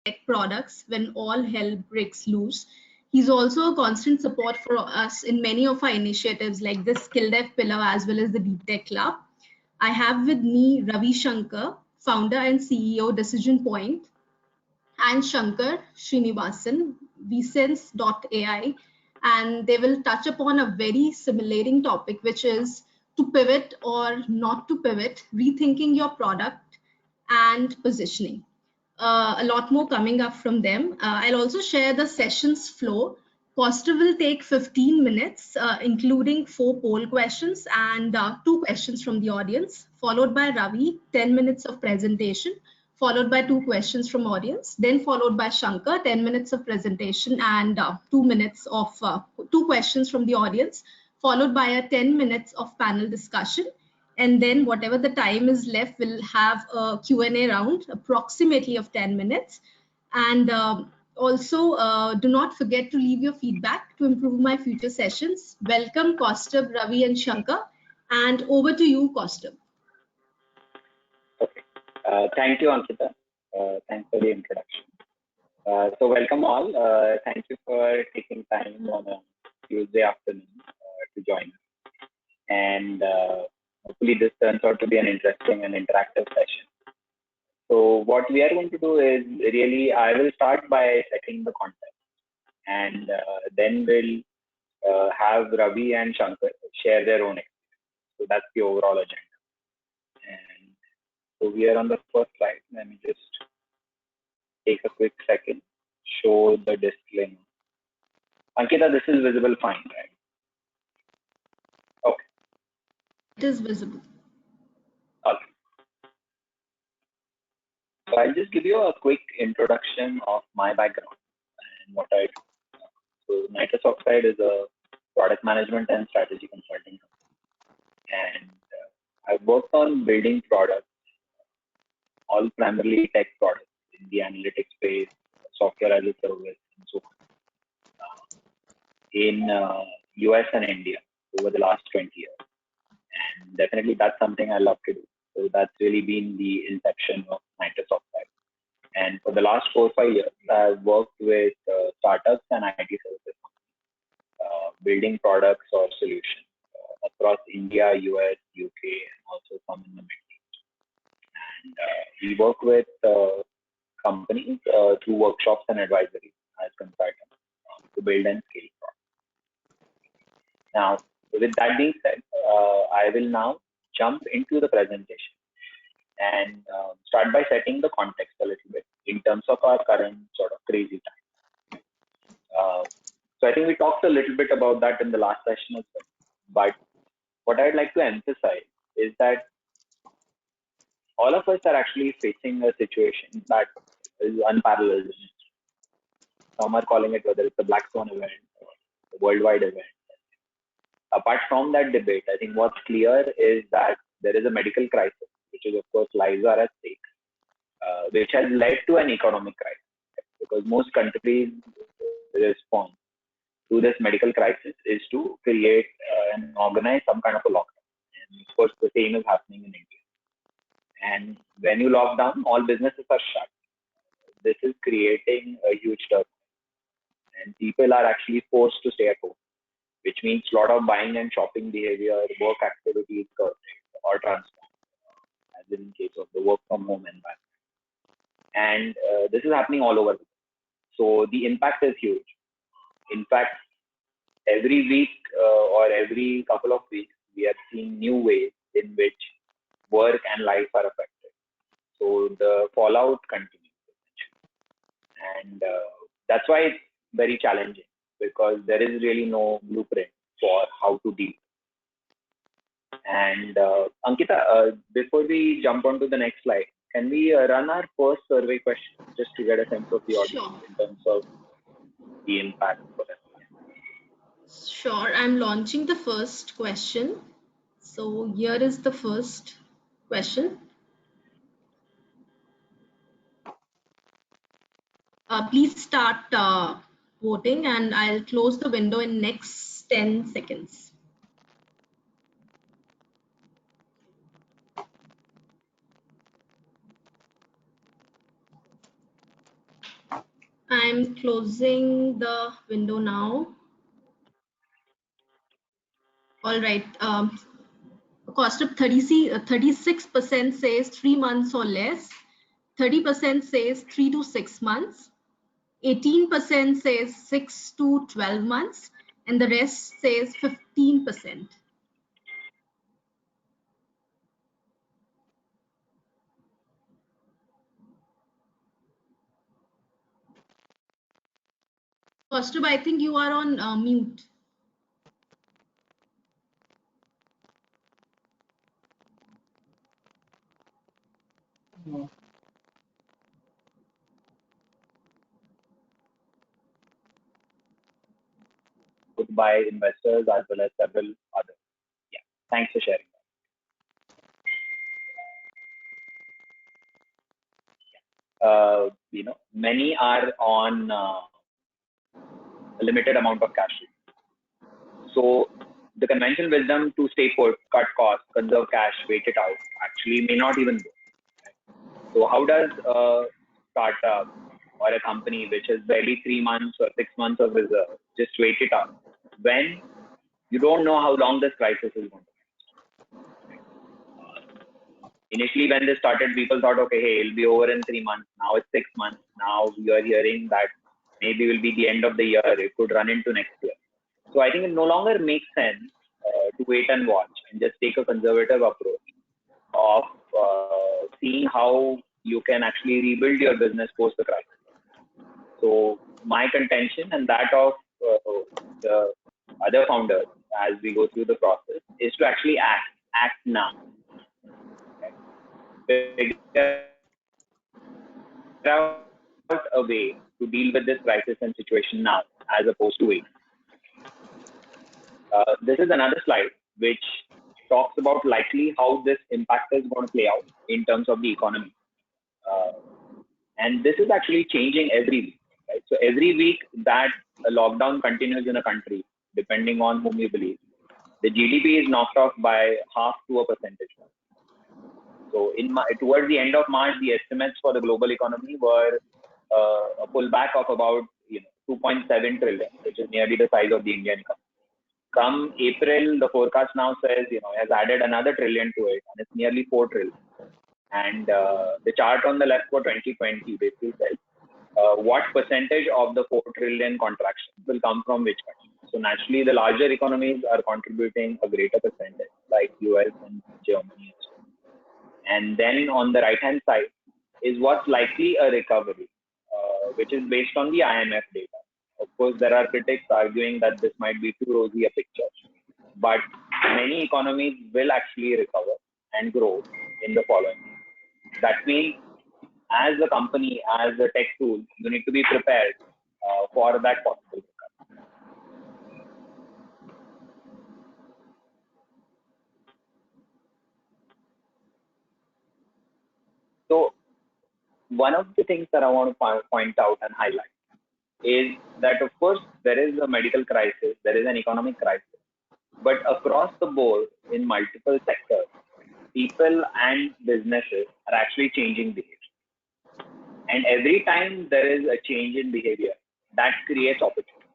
tech products when all hell breaks loose. He's also a constant support for us in many of our initiatives like the Skill Dev Pillar as well as the Deep Tech Club. I have with me Ravi Shankar, founder and CEO Decision Point, and Shankar Srinivasan, vsense.ai, and they will touch upon a very stimulating topic, which is to pivot or not to pivot, rethinking your product and positioning. A lot more coming up from them. I'll also share the sessions flow. Kaustubh will take 15 minutes, including 4 poll questions and 2 questions from the audience, followed by Ravi, 10 minutes of presentation, followed by 2 questions from audience, then followed by Shankar, 10 minutes of presentation and 2 minutes of 2 questions from the audience, followed by a 10 minutes of panel discussion. And then whatever the time is left, we'll have a Q&A round, approximately of 10 minutes. And also, do not forget to leave your feedback to improve my future sessions. Welcome, Kaustubh, Ravi, and Shankar. And over to you, Kaustubh. Okay. Thank you, Ankita. Thanks for the introduction. So welcome all. Thank you for taking time on a Tuesday afternoon to join us. And hopefully this turns out to be an interesting and interactive session. So what we are going to do is really, I will start by setting the context, and then we'll have Ravi and Shankar share their own experience. So that's the overall agenda. And so we are on the first slide. Let me just take a quick second, show the disclaimer. Ankita, this is visible fine, right? Okay. It is visible. Okay. So I'll just give you a quick introduction of my background and what I do. So Nitrous Oxide is a product management and strategy consulting company. And I've worked on building products, all primarily tech products in the analytics space, software as a service, and so on, in US and India over the last 20 years. And definitely that's something I love to do. So that's really been the inception of Nitrous Oxide. And for the last 4 or 5 years, I've worked with startups and IT services companies, building products or solutions across India, US, UK, and also some in the Middle East. And we work with companies through workshops and advisory as consultants to build and scale products. Now, with that being said, I will now jump into the presentation and start by setting the context a little bit in terms of our current sort of crazy time. So I think we talked a little bit about that in the last session as well. But what I'd like to emphasize is that all of us are actually facing a situation that is unparalleled. Some are calling it whether it's a black swan event or a worldwide event. Apart from that debate, I think what's clear is that there is a medical crisis, which is, of course, lives are at stake, which has led to an economic crisis, because most countries' response to this medical crisis is to create and organize some kind of a lockdown. And of course, the same is happening in India. And when you lock down, all businesses are shut. This is creating a huge turmoil. And people are actually forced to stay at home, which means a lot of buying and shopping behavior, work activities curtailed or transformed, as in case of the work from home environment. And this is happening all over. So the impact is huge. In fact, every week or every couple of weeks, we are seeing new ways in which work and life are affected. So the fallout continues. And that's why it's very challenging, because there is really no blueprint for how to deal. And Ankita, before we jump on to the next slide, can we run our first survey question just to get a sense of the audience in terms of the impact for them? Sure, I'm launching the first question. So here is the first question. Please start voting, and I'll close the window in next 10 seconds. I'm closing the window now. All right. Kaustubh, 36% says 3 months or less. 30% says 3 to 6 months. 18% says 6 to 12 months. And the rest says 15%. Kaustubh, I think you are on mute. By investors as well as several others. Yeah, thanks for sharing that. Many are on a limited amount of cash. So the conventional wisdom to stay put, cut costs, conserve cash, wait it out, actually may not even go. So how does a startup or a company which has barely 3 months or 6 months of reserve just wait it out when you don't know how long this crisis is going to be? Initially, when this started, people thought, okay, hey, it'll be over in 3 months. Now it's 6 months. Now we are hearing that maybe it will be the end of the year. It could run into next year. So I think it no longer makes sense to wait and watch and just take a conservative approach of seeing how you can actually rebuild your business post the crisis. So my contention and that of the other founders as we go through the process is to actually act now. Figure out a way to deal with this crisis and situation now as opposed to wait. This is another slide which talks about likely how this impact is going to play out in terms of the economy. And this is actually changing every week. Right? So every week that a lockdown continues in a country, depending on whom you believe, the GDP is knocked off by half to a percentage. So towards the end of March, the estimates for the global economy were a pullback of about 2.7 trillion, which is nearly the size of the Indian economy. Come April, the forecast now says has added another trillion to it, and it's nearly 4 trillion. And the chart on the left for 2020 basically says what percentage of the 4 trillion contraction will come from which country. So naturally, the larger economies are contributing a greater percentage, like US and Germany. And then on the right-hand side is what's likely a recovery, which is based on the IMF data. Of course, there are critics arguing that this might be too rosy a picture, but many economies will actually recover and grow in the following. That means, as a company, as a tech tool, you need to be prepared for that possible recovery. So, one of the things that I want to point out and highlight is that, of course, there is a medical crisis, there is an economic crisis, but across the board in multiple sectors, people and businesses are actually changing behavior. And every time there is a change in behavior, that creates opportunity.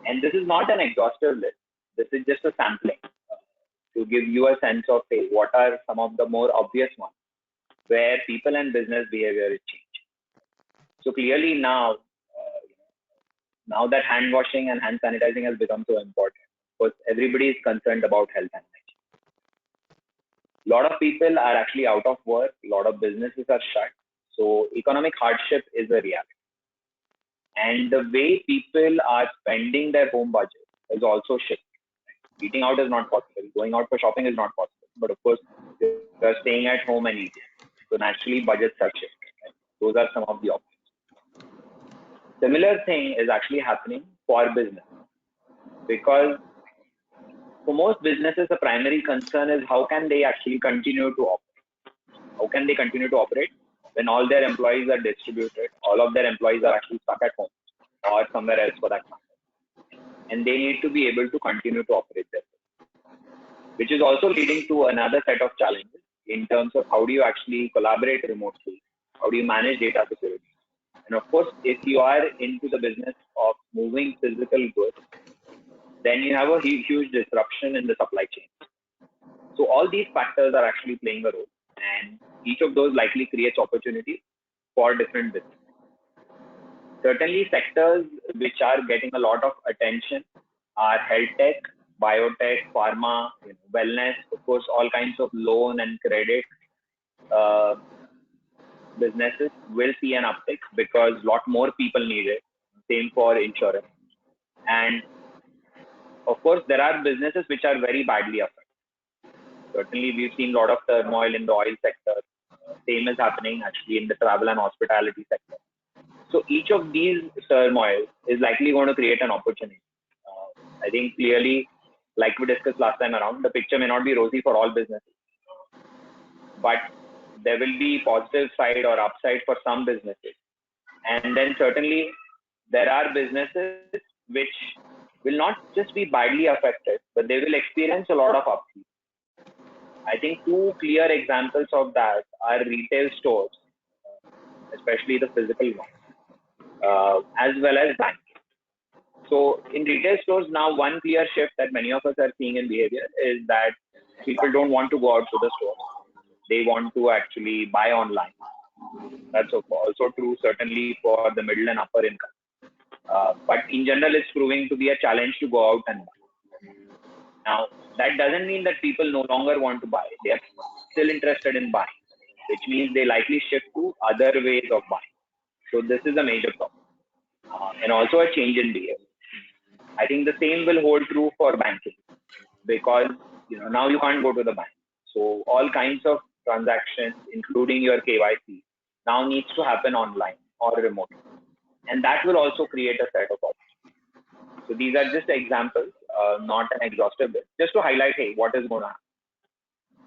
And this is not an exhaustive list. This is just a sampling to give you a sense of, hey, what are some of the more obvious ones where people and business behavior is changing. So clearly now that hand washing and hand sanitizing has become so important, because everybody is concerned about health and hygiene. A lot of people are actually out of work. A lot of businesses are shut. So economic hardship is a reality. And the way people are spending their home budget is also shifted. Eating out is not possible. Going out for shopping is not possible. But of course, they're staying at home and eating. So naturally, budgets are shifted. Right? Those are some of the options. Similar thing is actually happening for business, because for most businesses, the primary concern is how can they actually continue to operate? How can they continue to operate when all their employees are distributed, all of their employees are actually stuck at home or somewhere else for that matter, and they need to be able to continue to operate their business, which is also leading to another set of challenges in terms of how do you actually collaborate remotely, how do you manage data security, And of course, if you are into the business of moving physical goods, then you have a huge disruption in the supply chain. So all these factors are actually playing a role, and each of those likely creates opportunities for different businesses. Certainly, sectors which are getting a lot of attention are health tech, biotech, pharma, wellness, of course, all kinds of loan and credit businesses will see an uptick because a lot more people need it. Same for insurance. And of course, there are businesses which are very badly affected. Certainly, we've seen a lot of turmoil in the oil sector. Same is happening actually in the travel and hospitality sector. So each of these turmoil is likely going to create an opportunity. I think clearly, like we discussed last time around, the picture may not be rosy for all businesses, but there will be positive side or upside for some businesses. And then certainly there are businesses which will not just be badly affected, but they will experience a lot of upheaval. I think two clear examples of that are retail stores, especially the physical ones, as well as banks. So in retail stores now, one clear shift that many of us are seeing in behavior is that people don't want to go out to the stores. They want to actually buy online. That's also true certainly for the middle and upper income. But in general, it's proving to be a challenge to go out and buy. Now, that doesn't mean that people no longer want to buy. They are still interested in buying, which means they likely shift to other ways of buying. So this is a major problem, and also a change in behavior. I think the same will hold true for banking, because now you can't go to the bank. So all kinds of transactions, including your KYC, now needs to happen online or remotely, and that will also create a set of options. So these are just examples, not an exhaustive list, just to highlight, hey, what is going to happen.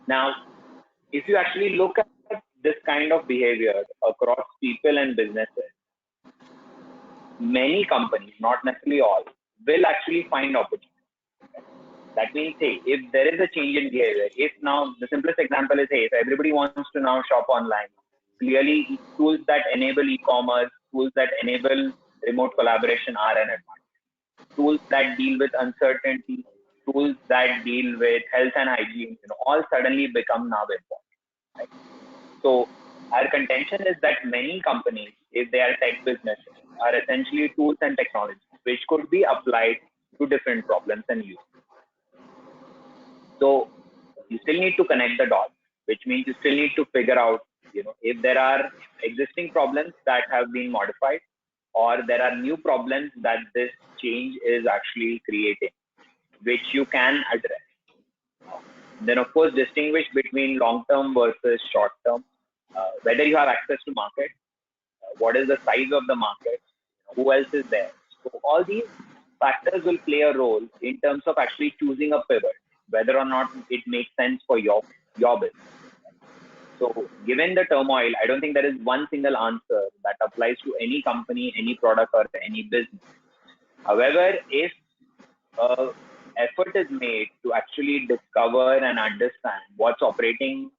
Now, if you actually look at this kind of behavior across people and businesses, many companies, not necessarily all, will actually find opportunities. That means, hey, if there is a change in behavior, if now the simplest example is, hey, if everybody wants to now shop online, clearly tools that enable e-commerce, tools that enable remote collaboration are an advantage. Tools that deal with uncertainty, tools that deal with health and hygiene, all suddenly become now important. Right? So our contention is that many companies, if they are tech businesses, are essentially tools and technologies which could be applied to different problems and use. So you still need to connect the dots, which means you still need to figure out, if there are existing problems that have been modified, or there are new problems that this change is actually creating, which you can address. Then, of course, distinguish between long-term versus short-term, whether you have access to market, what is the size of the market, who else is there. So all these factors will play a role in terms of actually choosing a pivot, whether or not it makes sense for your business. So given the turmoil, I don't think there is one single answer that applies to any company, any product, or any business. However, if effort is made to actually discover and understand what's operating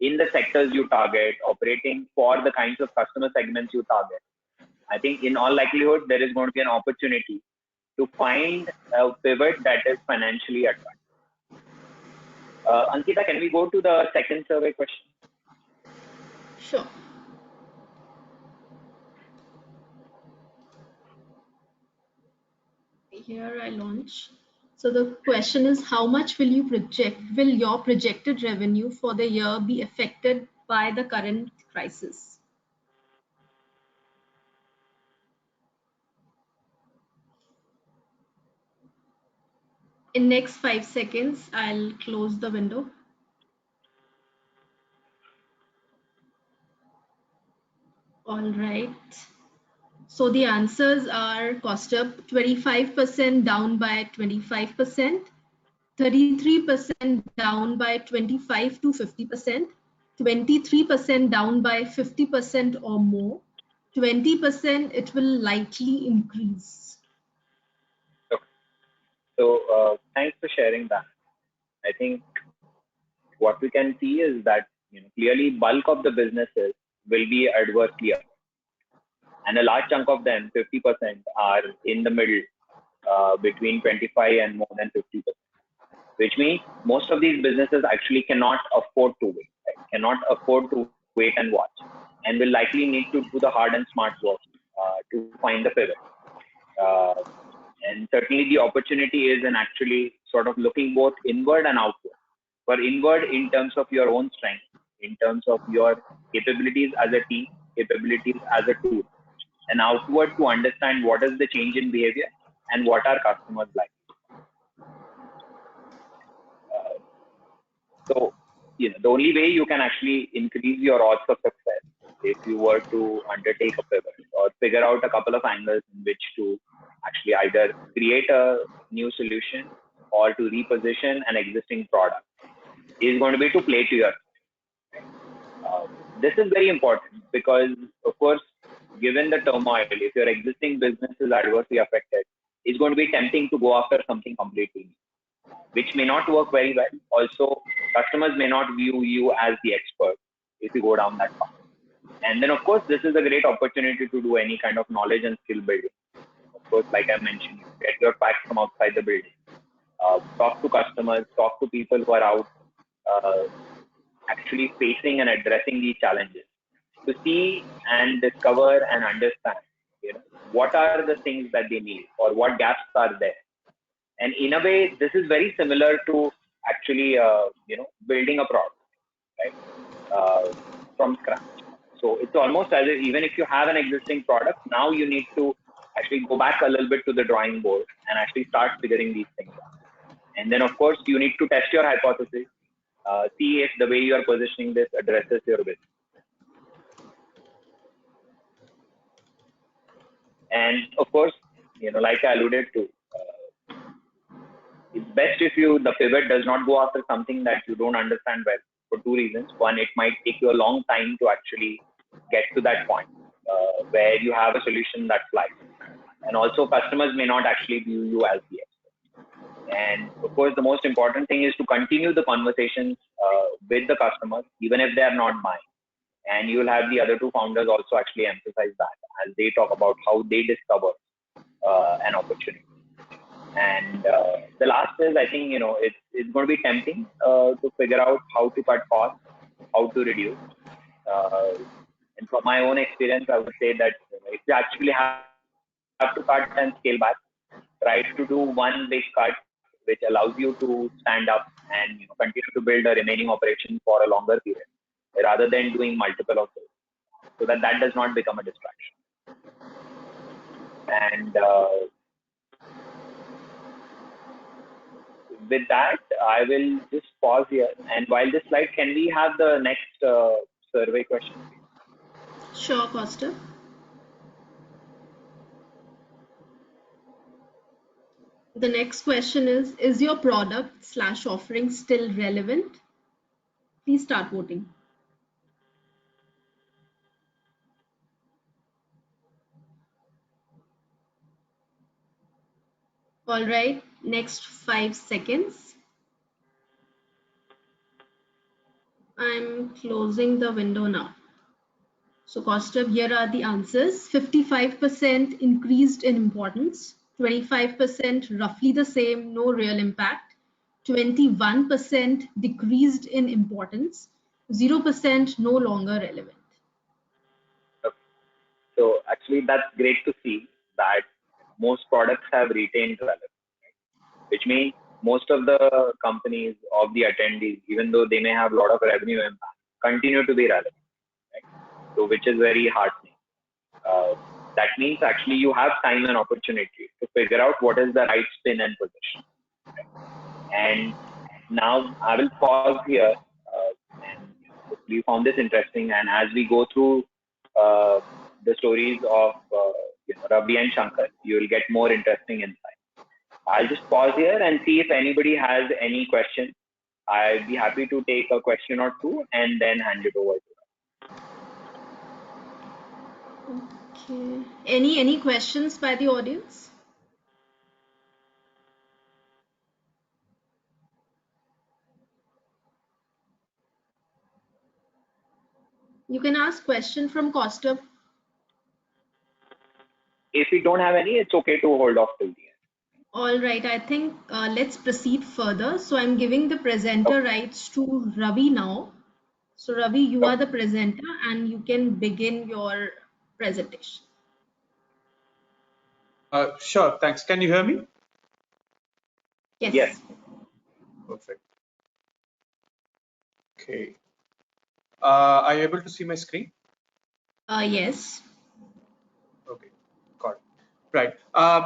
in the sectors you target, operating for the kinds of customer segments you target, I think in all likelihood, there is going to be an opportunity to find a pivot that is financially attractive. Ankita, can we go to the second survey question? Sure. Here I launch. So the question is, how much will your projected revenue for the year be affected by the current crisis? In next 5 seconds, I'll close the window. All right. So the answers are Kaustubh, 25% down by 25%, 33% down by 25 to 50%, 23% down by 50% or more, 20% it will likely increase. So thanks for sharing that. I think what we can see is that clearly bulk of the businesses will be adversely affected. and a large chunk of them, 50%, are in the middle, between 25 and more than 50%, which means most of these businesses actually cannot afford to wait, right? Cannot afford to wait and watch, and will likely need to do the hard and smart work to find the pivot. And certainly the opportunity is in actually sort of looking both inward and outward. For inward, in terms of your own strength, in terms of your capabilities as a team, capabilities as a tool, and outward to understand what is the change in behavior and what are customers like. So, the only way you can actually increase your odds of success if you were to undertake a pivot or figure out a couple of angles in which to actually either create a new solution or to reposition an existing product is going to be to play to your. This is very important because, of course, given the turmoil, if your existing business is adversely affected, it's going to be tempting to go after something completely new, which may not work very well. Also, customers may not view you as the expert if you go down that path. And then, of course, this is a great opportunity to do any kind of knowledge and skill building. Of course, like I mentioned, get your facts from outside the building. Talk to customers, talk to people who are out actually facing and addressing these challenges to see and discover and understand, what are the things that they need or what gaps are there. And in a way, this is very similar to actually, building a product, right, from scratch. So it's almost as if even if you have an existing product, now you need to actually go back a little bit to the drawing board and actually start figuring these things out. And then, of course, you need to test your hypothesis, see if the way you are positioning this addresses your business. And of course, like I alluded to, it's best if the pivot does not go after something that you don't understand well for two reasons. One, it might take you a long time to actually get to that point where you have a solution that flies. And also, customers may not actually view you as the expert. And of course, the most important thing is to continue the conversations with the customers, even if they are not buying. And you will have the other two founders also actually emphasize that as they talk about how they discover an opportunity. And the last is, I think, it's going to be tempting to figure out how to cut costs, how to reduce. And from my own experience, I would say that if you actually have to cut and scale back, try to do one big cut, which allows you to stand up and continue to build a remaining operation for a longer period, rather than doing multiple of those, so that does not become a distraction. And with that, I will just pause here. And while this slide, can we have the next survey question, please? Sure, Kaustubh. The next question is your product / offering still relevant? Please start voting. All right, next 5 seconds. I'm closing the window now. So Kaustubh, here are the answers. 55% increased in importance, 25% roughly the same, no real impact, 21% decreased in importance, 0% no longer relevant. Okay. So actually, that's great to see that most products have retained relevance, right? Which means most of the companies of the attendees, even though they may have a lot of revenue impact, continue to be relevant. So, which is very heartening. That means actually you have time and opportunity to figure out what is the right spin and position. And now I will pause here, and hopefully you found this interesting. And as we go through the stories of Ravi and Shankar, you will get more interesting insights. I'll just pause here and see if anybody has any questions. I'd be happy to take a question or two and then hand it over to them. Okay. Any questions by the audience? You can ask question from Kaustubh. if we don't have any, it's okay to hold off till the end. All right, I think let's proceed further. So I'm giving the presenter Okay. rights to Ravi now. So Ravi, you are Okay. the presenter and you can begin your presentation. Sure, thanks. Can you hear me? Yes. Yes. Perfect. Okay. Are you able to see my screen? Yes. Okay, got it. Right.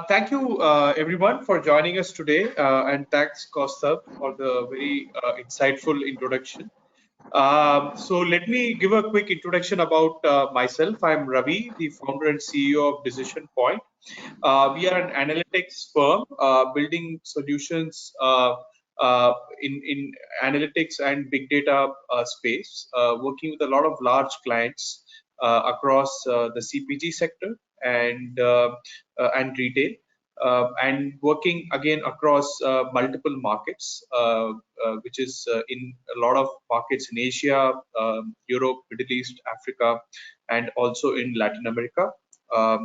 Thank you, everyone, for joining us today, and thanks, Kaustubh, for the very insightful introduction. So let me give a quick introduction about myself. I'm Ravi, the founder and CEO of Decision Point. We are an analytics firm building solutions in analytics and big data space, working with a lot of large clients across the CPG sector and retail. And working again across multiple markets, which is in a lot of markets in Asia, Europe, Middle East, Africa, and also in Latin America.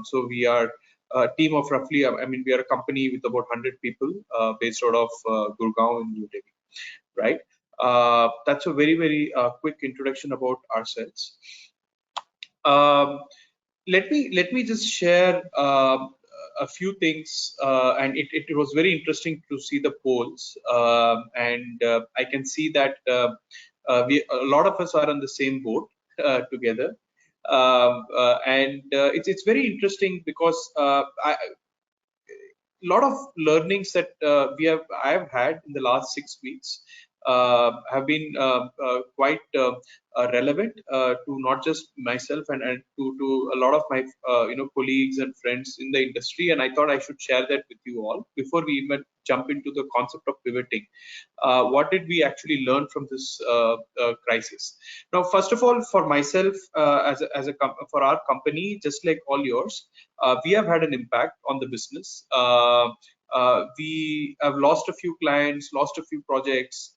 So we are a team of roughly, I mean, we are a company with about 100 people based out of Gurgaon in New Delhi, right? That's a very, very quick introduction about ourselves. Let me just share a few things, and it was very interesting to see the polls, and I can see that a lot of us are on the same boat together, and it's very interesting because lot of learnings that I have had in the last 6 weeks have been quite relevant to not just myself and to a lot of my colleagues and friends in the industry, and I thought I should share that with you all before we even jump into the concept of pivoting. What did we actually learn from this crisis? Now, first of all, for myself, for our company, just like all yours, we have had an impact on the business. We have lost a few clients, lost a few projects.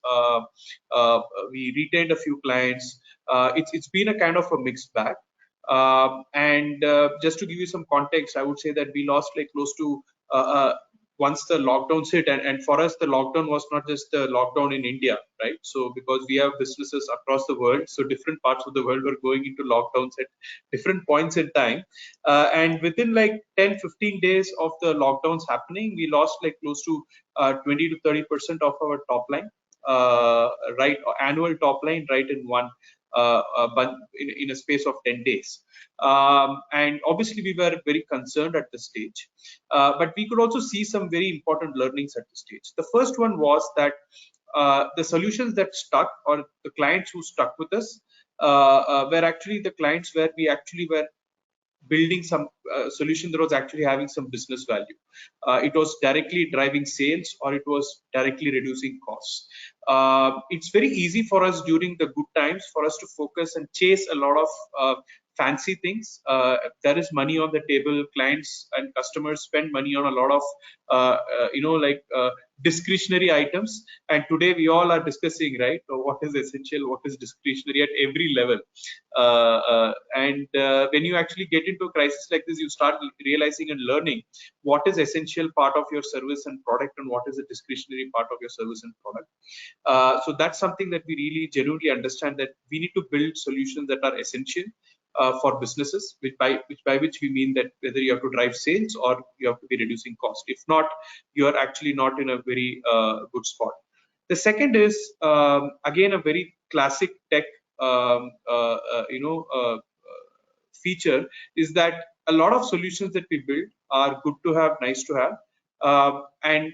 We retained a few clients. It's been a kind of a mixed bag. And just to give you some context, I would say that we lost like close to once the lockdowns hit, and for us the lockdown was not just the lockdown in India, right? So because we have businesses across the world, so different parts of the world were going into lockdowns at different points in time, and within like 10-15 days of the lockdowns happening, we lost like close to 20 to 30% of our top line, right, annual top line, right, in one in a space of 10 days. And obviously we were very concerned at this stage, but we could also see some very important learnings at this stage. The first one was that the solutions that stuck, or the clients who stuck with us, were actually the clients where we actually were building some solution that was actually having some business value. It was directly driving sales, or it was directly reducing costs. It's very easy for us during the good times for us to focus and chase a lot of fancy things. There is money on the table. Clients and customers spend money on a lot of discretionary items, and today we all are discussing, right, what is essential, what is discretionary at every level. And when you actually get into a crisis like this, you start realizing and learning what is essential part of your service and product, and what is a discretionary part of your service and product. So that's something that we really genuinely understand, that we need to build solutions that are essential for businesses, by which we mean that whether you have to drive sales or you have to be reducing cost. If not, you are actually not in a very good spot. The second is again a very classic tech feature, is that a lot of solutions that we build are good to have, nice to have, and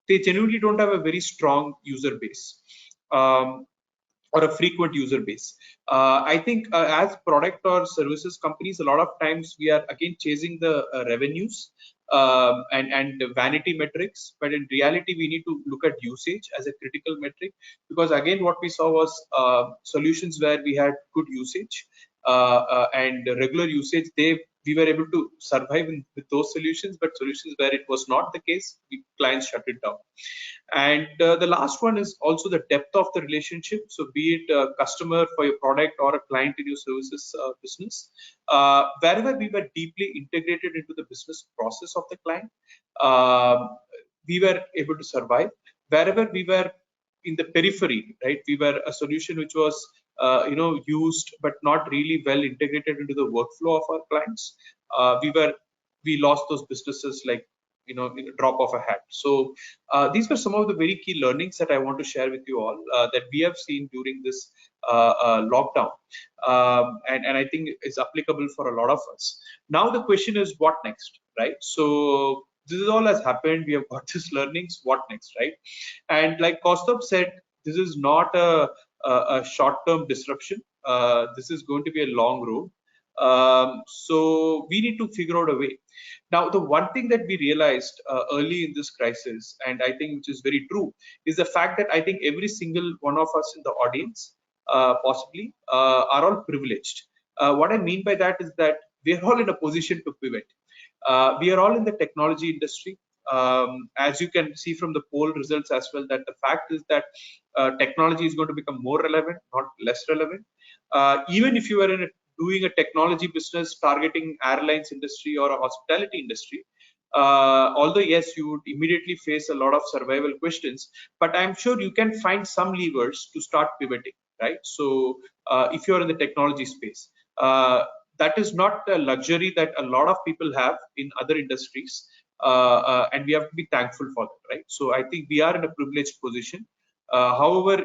they genuinely don't have a very strong user base. Or a frequent user base. I think as product or services companies, a lot of times we are again chasing the revenues and the vanity metrics, but in reality we need to look at usage as a critical metric, because again what we saw was solutions where we had good usage and regular usage, we we were able to survive with those solutions, but solutions where it was not the case, clients shut it down. And the last one is also the depth of the relationship. So be it a customer for your product or a client in your services business, wherever we were deeply integrated into the business process of the client, we were able to survive. Wherever we were in the periphery, right, we were a solution which was used but not really well integrated into the workflow of our clients. We lost those businesses like in a drop of a hat. So these were some of the very key learnings that I want to share with you all that we have seen during this lockdown, and I think it's applicable for a lot of us. Now the question is, what next, right? So this is all has happened. We have got these learnings. What next, right? And like Kaustubh said, this is not a short-term disruption. This is going to be a long road. So we need to figure out a way. Now, the one thing that we realized early in this crisis, and I think which is very true, is the fact that I think every single one of us in the audience, possibly, are all privileged. What I mean by that is that we are all in a position to pivot. We are all in the technology industry. As you can see from the poll results as well, that the fact is that technology is going to become more relevant, not less relevant. Even if you are doing a technology business targeting airlines industry or a hospitality industry, although yes, you would immediately face a lot of survival questions, but I'm sure you can find some levers to start pivoting, right? So if you're in the technology space, that is not a luxury that a lot of people have in other industries, and we have to be thankful for that, right? So I think we are in a privileged position. However,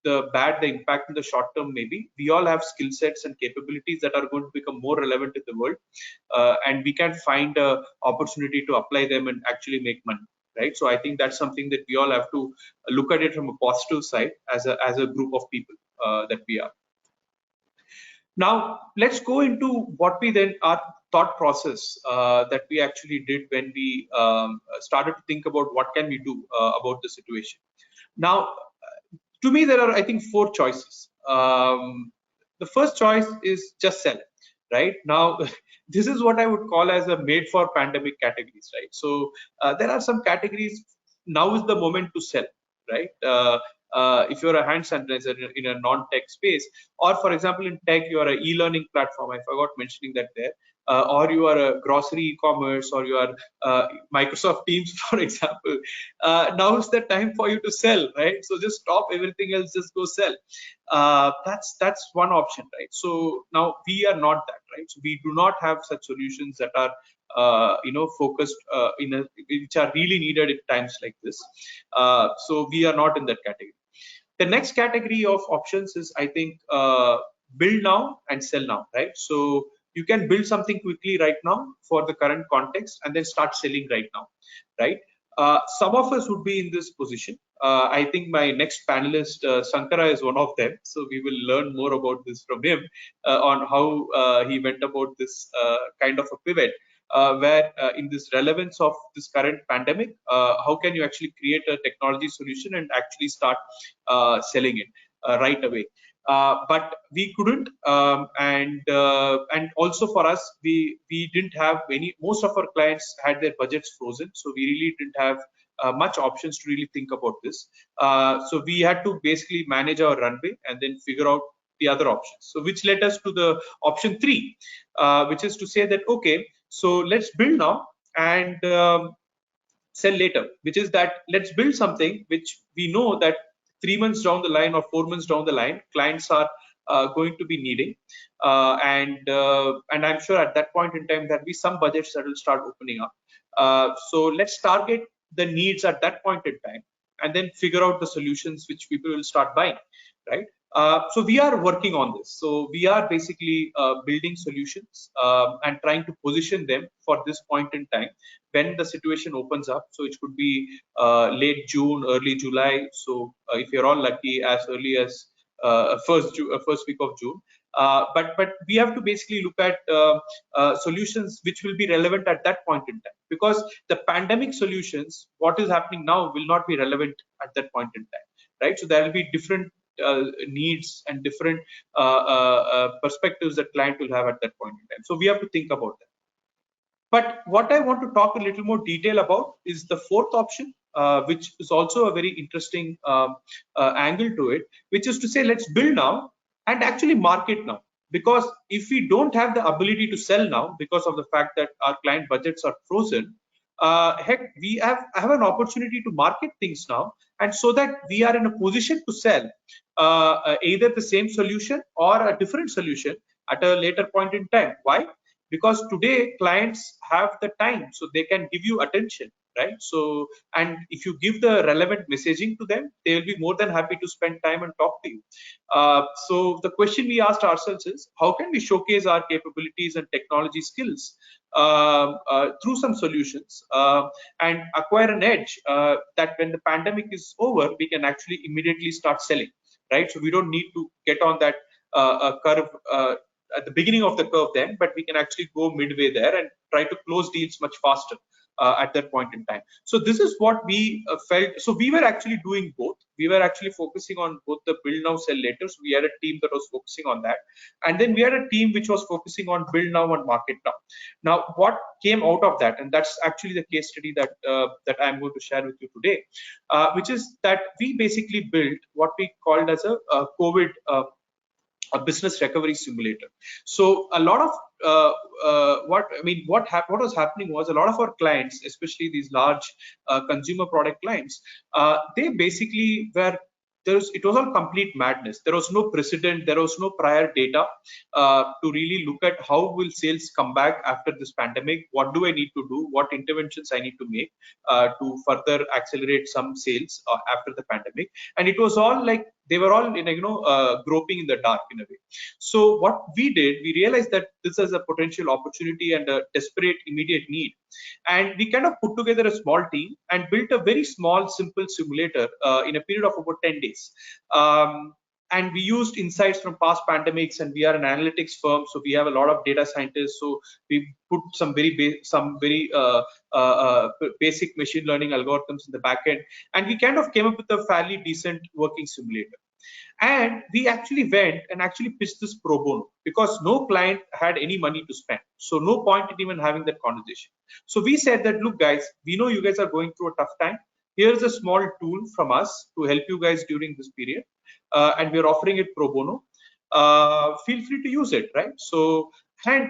the impact in the short term, maybe we all have skill sets and capabilities that are going to become more relevant in the world, and we can find a opportunity to apply them and actually make money, right? So I think that's something that we all have to look at it from a positive side as a group of people that we are. Now let's go into what we then our thought process that we actually did when we started to think about what can we do about the situation. Now, to me, there are, I think, 4 choices. The first choice is just sell, right? Now, this is what I would call as a made for pandemic categories, right? So there are some categories, now is the moment to sell, right? If you're a hand sanitizer in a non-tech space, or for example, in tech, you are an e-learning platform, I forgot mentioning that there, or you are a grocery e-commerce, or you are Microsoft Teams, for example, now is the time for you to sell, right? So just stop everything else, just go sell. That's one option, right? So now we are not that, right? So we do not have such solutions that are focused which are really needed at times like this. So we are not in that category. The next category of options is, I think, build now and sell now, right? So you can build something quickly right now for the current context and then start selling right now, right? Some of us would be in this position. I think my next panelist, Sankara, is one of them. So we will learn more about this from him on how he went about this kind of a pivot. Where in this relevance of this current pandemic, how can you actually create a technology solution and actually start selling it right away? But we couldn't, and also for us, we didn't have most of our clients had their budgets frozen, so we really didn't have much options to really think about this. So we had to basically manage our runway and then figure out the other options. So which led us to the option 3, which is to say that, okay, so let's build now and sell later, which is that let's build something which we know that 3 months down the line or 4 months down the line, clients are going to be needing, and I'm sure at that point in time there'll be some budgets that will start opening up. So let's target the needs at that point in time and then figure out the solutions which people will start buying, right? So we are working on this. So we are basically building solutions and trying to position them for this point in time when the situation opens up. So it could be late June, early July. So if you're all lucky, as early as first week of June. But we have to basically look at solutions which will be relevant at that point in time, because the pandemic solutions, what is happening now, will not be relevant at that point in time, right? So there will be different needs and different perspectives that client will have at that point in time. So we have to think about that. But what I want to talk a little more detail about is the fourth option, which is also a very interesting angle to it, which is to say, let's build now and actually market now. Because if we don't have the ability to sell now because of the fact that our client budgets are frozen, heck, we have an opportunity to market things now, and so that we are in a position to sell either the same solution or a different solution at a later point in time. Why? Because today clients have the time, so they can give you attention, right? So, and if you give the relevant messaging to them, they will be more than happy to spend time and talk to you. So the question we asked ourselves is, how can we showcase our capabilities and technology skills through some solutions and acquire an edge that when the pandemic is over, we can actually immediately start selling, right? So we don't need to get on that curve at the beginning of the curve then, but we can actually go midway there and try to close deals much faster at that point in time. So this is what we felt. So we were actually doing both. We were actually focusing on both the build now, sell later. So we had a team that was focusing on that, and then we had a team which was focusing on build now and market now. Now, what came out of that, and that's actually the case study that that I'm going to share with you today, which is that we basically built what we called as a COVID a business recovery simulator. So a lot of what was happening was a lot of our clients, especially these large consumer product clients, they basically were it was all complete madness. There was no precedent, there was no prior data to really look at how will sales come back after this pandemic. What do I need to do? What interventions I need to make to further accelerate some sales after the pandemic? And it was all like they were all in groping in the dark in a way. So what we did, we realized that this is a potential opportunity and a desperate immediate need, and we kind of put together a small team and built a very small simple simulator in a period of about 10 days. And we used insights from past pandemics, and we are an analytics firm, so we have a lot of data scientists. So we put some very basic machine learning algorithms in the back end, and we kind of came up with a fairly decent working simulator. And we actually went and actually pitched this pro bono because no client had any money to spend. So no point in even having that conversation. So we said that, look guys, we know you guys are going through a tough time. Here's a small tool from us to help you guys during this period. And we're offering it pro bono. Feel free to use it, right? So, and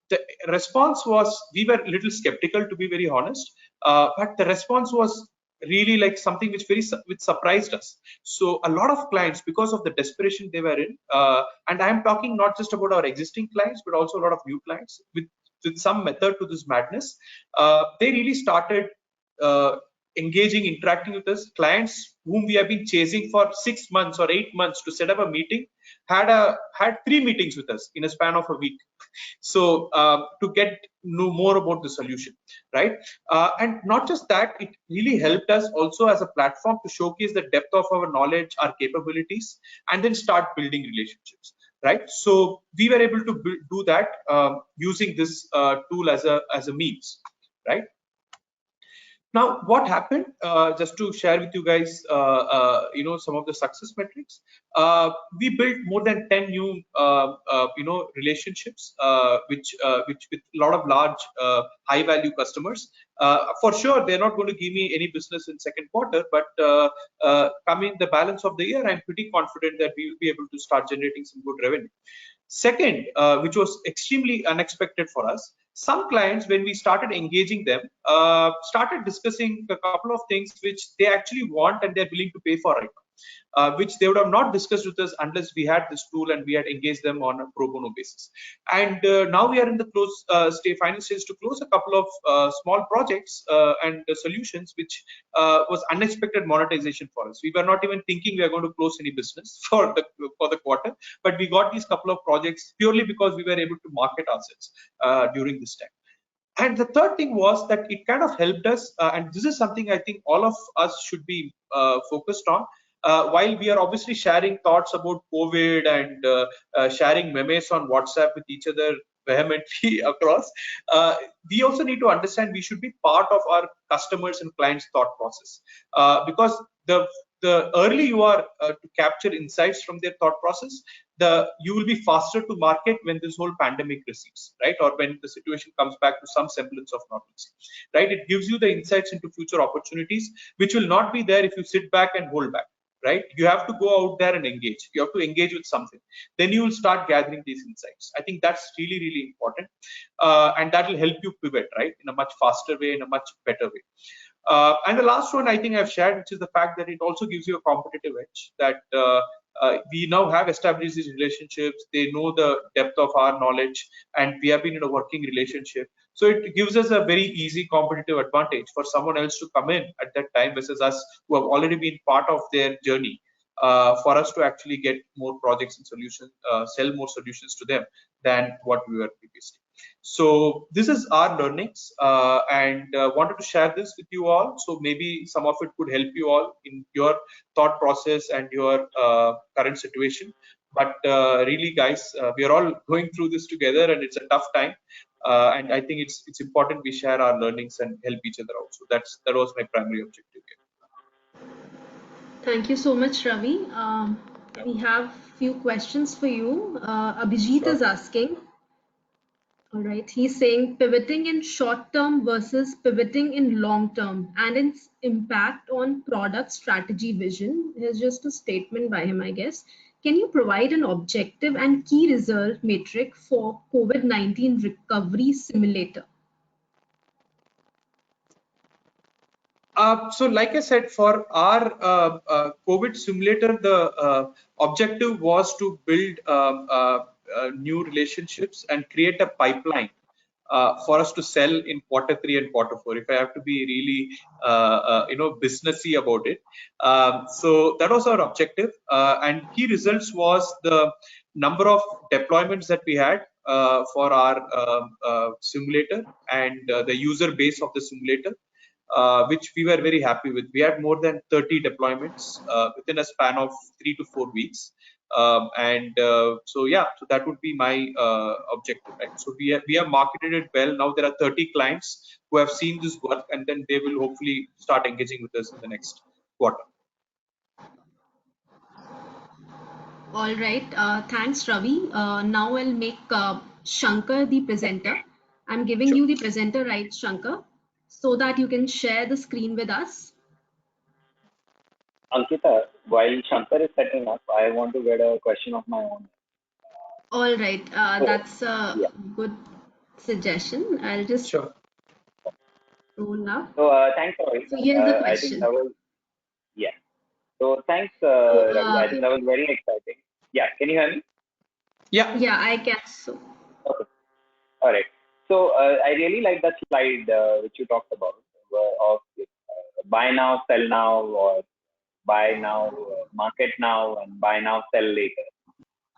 the response was, we were a little skeptical, to be very honest, but the response was really like something which surprised us. So a lot of clients, because of the desperation they were in, and I'm talking not just about our existing clients, but also a lot of new clients with some method to this madness, they really started engaging, interacting with us. Clients whom we have been chasing for 6 months or 8 months to set up a meeting had 3 meetings with us in a span of a week. So to know more about the solution, right? And not just that, it really helped us also as a platform to showcase the depth of our knowledge, our capabilities, and then start building relationships, right? So we were able to do that using this tool as a means, right? Now, what happened? Just to share with you guys, some of the success metrics. We built more than 10 new, relationships, which with a lot of large, high-value customers. For sure, they're not going to give me any business in second quarter, but coming the balance of the year, I'm pretty confident that we will be able to start generating some good revenue. Second, which was extremely unexpected for us, some clients, when we started engaging them, started discussing a couple of things which they actually want and they're willing to pay for right now, which they would have not discussed with us unless we had this tool and we had engaged them on a pro bono basis. And now we are in the final stage to close a couple of small projects and solutions, which was unexpected monetization for us. We were not even thinking we are going to close any business for the quarter, but we got these couple of projects purely because we were able to market ourselves during this time. And the third thing was that it kind of helped us, and this is something I think all of us should be focused on. While we are obviously sharing thoughts about COVID and sharing memes on WhatsApp with each other vehemently across, we also need to understand we should be part of our customers and clients' thought process, because the the early you are to capture insights from their thought process, you will be faster to market when this whole pandemic recedes, right? Or when the situation comes back to some semblance of normalcy, right? It gives you the insights into future opportunities, which will not be there if you sit back and hold back, right? You have to go out there and engage. You have to engage with something. Then you will start gathering these insights. I think that's really, really important. And that will help you pivot, right? In a much faster way, in a much better way. And the last one I think I've shared, which is the fact that it also gives you a competitive edge, that we now have established these relationships. They know the depth of our knowledge, and we have been in a working relationship. So it gives us a very easy competitive advantage for someone else to come in at that time versus us who have already been part of their journey, for us to actually get more projects and solutions, sell more solutions to them than what we were previously. So this is our learnings, and wanted to share this with you all. So maybe some of it could help you all in your thought process and your current situation. But really, guys, we are all going through this together, and it's a tough time. And I think it's important we share our learnings and help each other out. So that was my primary objective here. Thank you so much, Ravi. We have few questions for you. Abhijit is asking. All right, he's saying pivoting in short term versus pivoting in long term and its impact on product strategy vision. Here's just a statement by him, I guess. Can you provide an objective and key result metric for COVID-19 recovery simulator? So like I said, for our COVID simulator, the objective was to build new relationships and create a pipeline for us to sell in Q3 and Q4, if I have to be really businessy about it. So that was our objective, and key results was the number of deployments that we had for our simulator, and the user base of the simulator, which we were very happy with. We had more than 30 deployments within a span of 3 to 4 weeks. So that would be my objective, right? So we have marketed it well. Now there are 30 clients who have seen this work, and then they will hopefully start engaging with us in the next quarter. All right, thanks, Ravi. Now I'll make Shankar the presenter. I'm giving you the presenter rights, Shankar, so that you can share the screen with us. Ankita, while Shankar is setting up, I want to get a question of my own. All right, that's a good suggestion. I'll just roll now. So thanks, Ravi. So here's the question. I think that was, So thanks, Ravi. I think that was very exciting. Yeah, can you hear me? Yeah, I guess so. Okay. All right. So I really like that slide which you talked about of buy now, sell now, or buy now, market now, and buy now, sell later.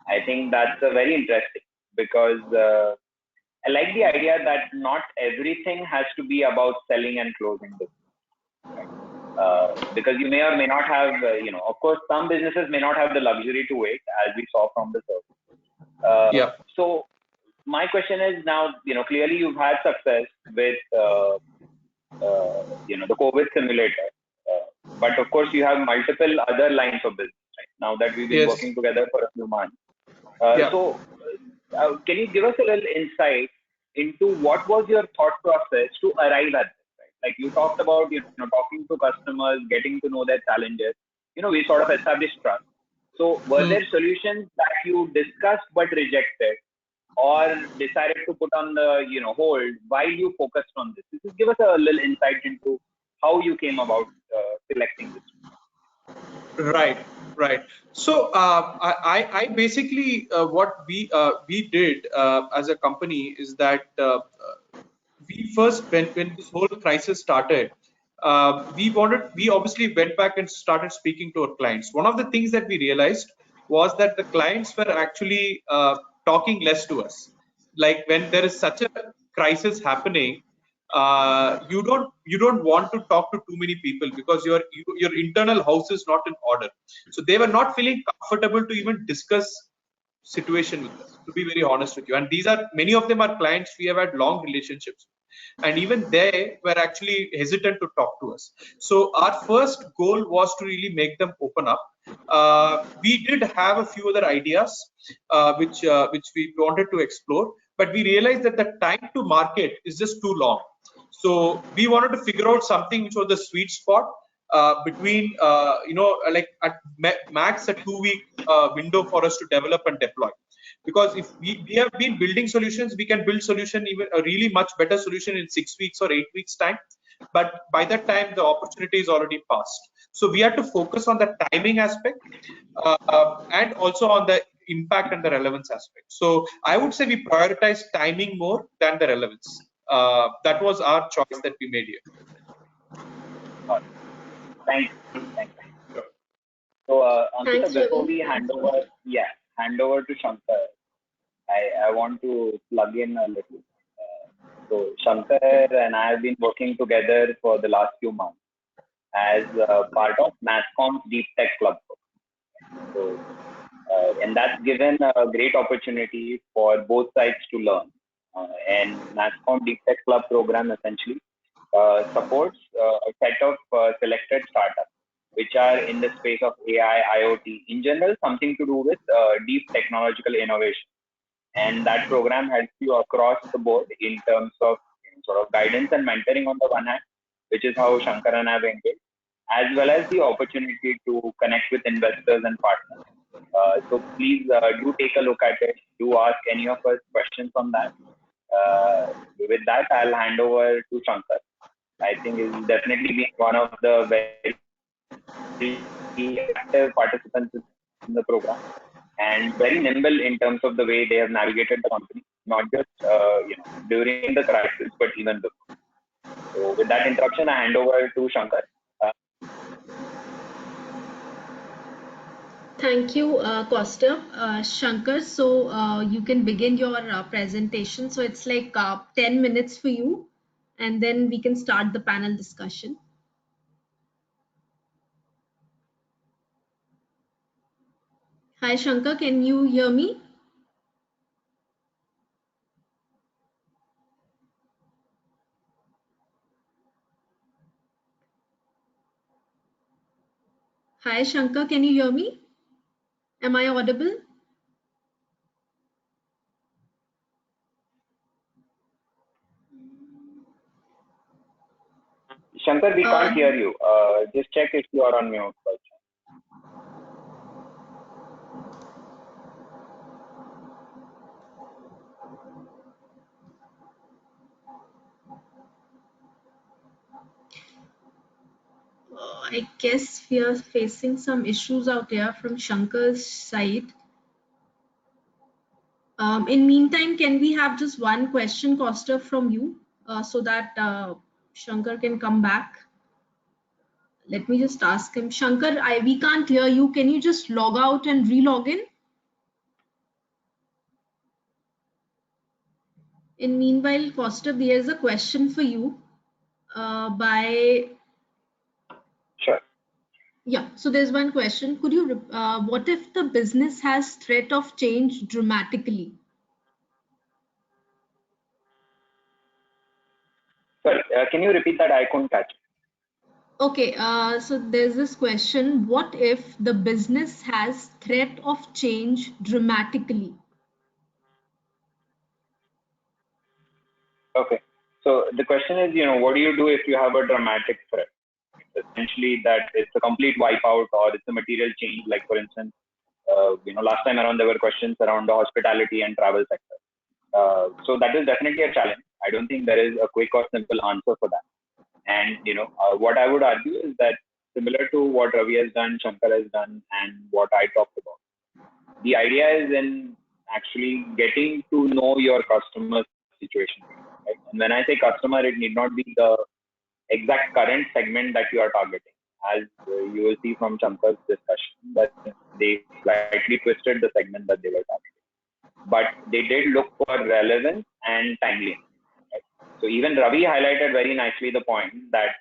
I think that's very interesting because I like the idea that not everything has to be about selling and closing business. Right? Because you may or may not have, of course, some businesses may not have the luxury to wait, as we saw from the survey. So my question is now, clearly you've had success with, the COVID simulator. But of course, you have multiple other lines of business, right? Now that we've been working together for a few months. So can you give us a little insight into what was your thought process to arrive at this, right? Like you talked about, talking to customers, getting to know their challenges, we sort of established trust. So were there solutions that you discussed but rejected or decided to put on the, hold while you focused on this? Just give us a little insight into how you came about selecting this. Right. So I basically what we did as a company is that we first, when this whole crisis started, we obviously went back and started speaking to our clients. One of the things that we realized was that the clients were actually talking less to us. Like when there is such a crisis happening, you don't want to talk to too many people because your internal house is not in order. So they were not feeling comfortable to even discuss situation with us, to be very honest with you. And these are, many of them are clients we have had long relationships. and even they were actually hesitant to talk to us. So our first goal was to really make them open up. We did have a few other ideas which we wanted to explore, but we realized that the time to market is just too long. So we wanted to figure out something which was the sweet spot between like at max a 2-week window for us to develop and deploy. Because if we have been building solutions, we can build solution, even a really much better solution, in 6 weeks or 8 weeks time. But by that time, the opportunity is already past. So we have to focus on the timing aspect and also on the impact and the relevance aspect. So I would say we prioritize timing more than the relevance. That was our choice that we made here. Thank you. So Ankita, before we hand over to Shankar, I want to plug in a little. So Shankar and I have been working together for the last few months as part of NASSCOM's Deep Tech Club. So, and that's given a great opportunity for both sides to learn. And NASSCOM Deep Tech Club program essentially supports a set of selected startups which are in the space of AI, IoT, in general, something to do with deep technological innovation. And that program helps you across the board in terms of sort of guidance and mentoring on the one hand, which is how Shankar and I have engaged, as well as the opportunity to connect with investors and partners. So please do take a look at it. Do ask any of us questions on that. With that, I'll hand over to Shankar. I think he's definitely been one of the very active participants in the program and very nimble in terms of the way they have navigated the company, not just during the crisis, but even before. So with that introduction, I hand over to Shankar. Thank you, Kaustubh. Shankar, so you can begin your presentation. So it's like 10 minutes for you, and then we can start the panel discussion. Hi, Shankar, can you hear me? Hi, Shankar, can you hear me? Am I audible? Shankar, we can't hear you. Just check if you are on mute. I guess we are facing some issues out there from Shankar's side. In meantime, can we have just one question, Kaustubh, from you so that Shankar can come back? Let me just ask him. Shankar, we can't hear you. Can you just log out and re-log in? In meanwhile, Kaustubh, there's a question for you by... Sure. Yeah, so there's one question. Could you, what if the business has threat of change dramatically? Sorry, can you repeat that? I couldn't catch it. Okay, so there's this question. What if the business has threat of change dramatically? Okay. So the question is, what do you do if you have a dramatic threat? Essentially, that it's a complete wipeout or it's a material change. Like for instance, last time around there were questions around the hospitality and travel sector. So that is definitely a challenge. I don't think there is a quick or simple answer for that. And what I would argue is that similar to what Ravi has done, Shankar has done, and what I talked about, the idea is in actually getting to know your customer's situation. Right? And when I say customer, it need not be the exact current segment that you are targeting. As you will see from Shankar's discussion, that they slightly twisted the segment that they were targeting. But they did look for relevance and timeliness. Right? So even Ravi highlighted very nicely the point that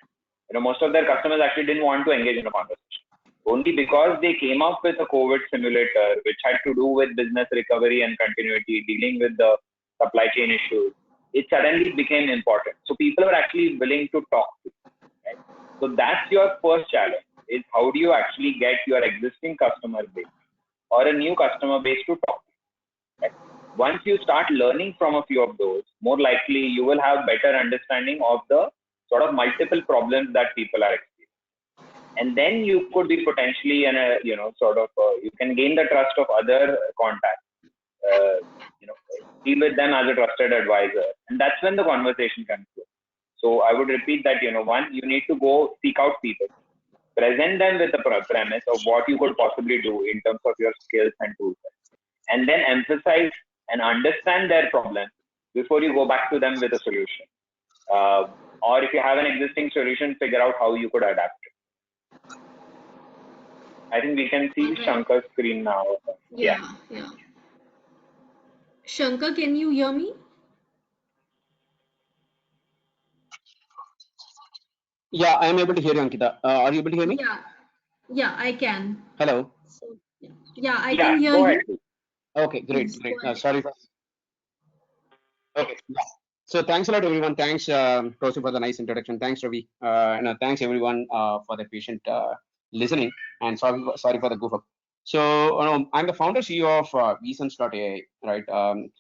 most of their customers actually didn't want to engage in a conversation. Only because they came up with a COVID simulator, which had to do with business recovery and continuity, dealing with the supply chain issues, it suddenly became important. So people were actually willing to talk to you, right? So that's your first challenge, is how do you actually get your existing customer base or a new customer base to talk to you, right? Once you start learning from a few of those, more likely you will have better understanding of the sort of multiple problems that people are experiencing. And then you could be potentially in a, you can gain the trust of other contacts, deal with them as a trusted advisor. And that's when the conversation comes through. So I would repeat that, one, you need to go seek out people, present them with the premise of what you could possibly do in terms of your skills and tools, and then emphasize and understand their problem before you go back to them with a solution. Or if you have an existing solution, figure out how you could adapt it. I think we can see Shankar's screen now. Yeah. Shankar, can you hear me? Yeah, I am able to hear you, Ankita. Are you able to hear me? Yeah, I can. Hello. So, yeah, I can hear you. Okay, great. Sorry. Okay. Yeah. So thanks a lot, everyone. Thanks, Kaustubh, for the nice introduction. Thanks, Ravi. And thanks everyone for the patient listening. And sorry for the goof up. So I'm the founder CEO of vsense.ai, right?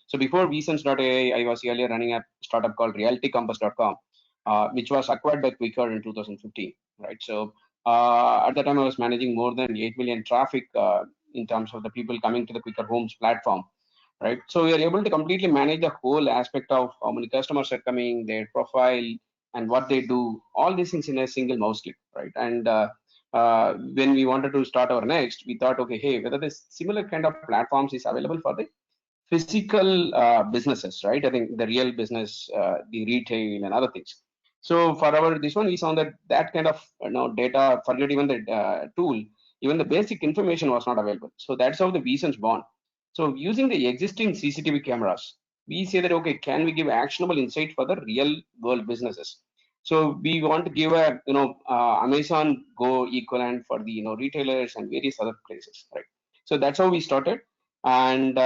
So before vsense.ai, I was earlier running a startup called realitycompass.com, which was acquired by Quicker in 2015, right? So at the time, I was managing more than 8 million traffic in terms of the people coming to the Quicker Homes platform, right? So we are able to completely manage the whole aspect of how many customers are coming, their profile, and what they do, all these things in a single mouse click, right? And when we wanted to start our next, we thought, okay, hey, whether this similar kind of platforms is available for the physical businesses, right? I think the real business, the retail and other things. So for this one, we found that kind of data, forget even the tool, even the basic information was not available. So that's how the vSense born. So using the existing CCTV cameras, we say that, okay, can we give actionable insight for the real world businesses? So we want to give a Amazon Go equivalent for the retailers and various other places, right? So that's how we started, and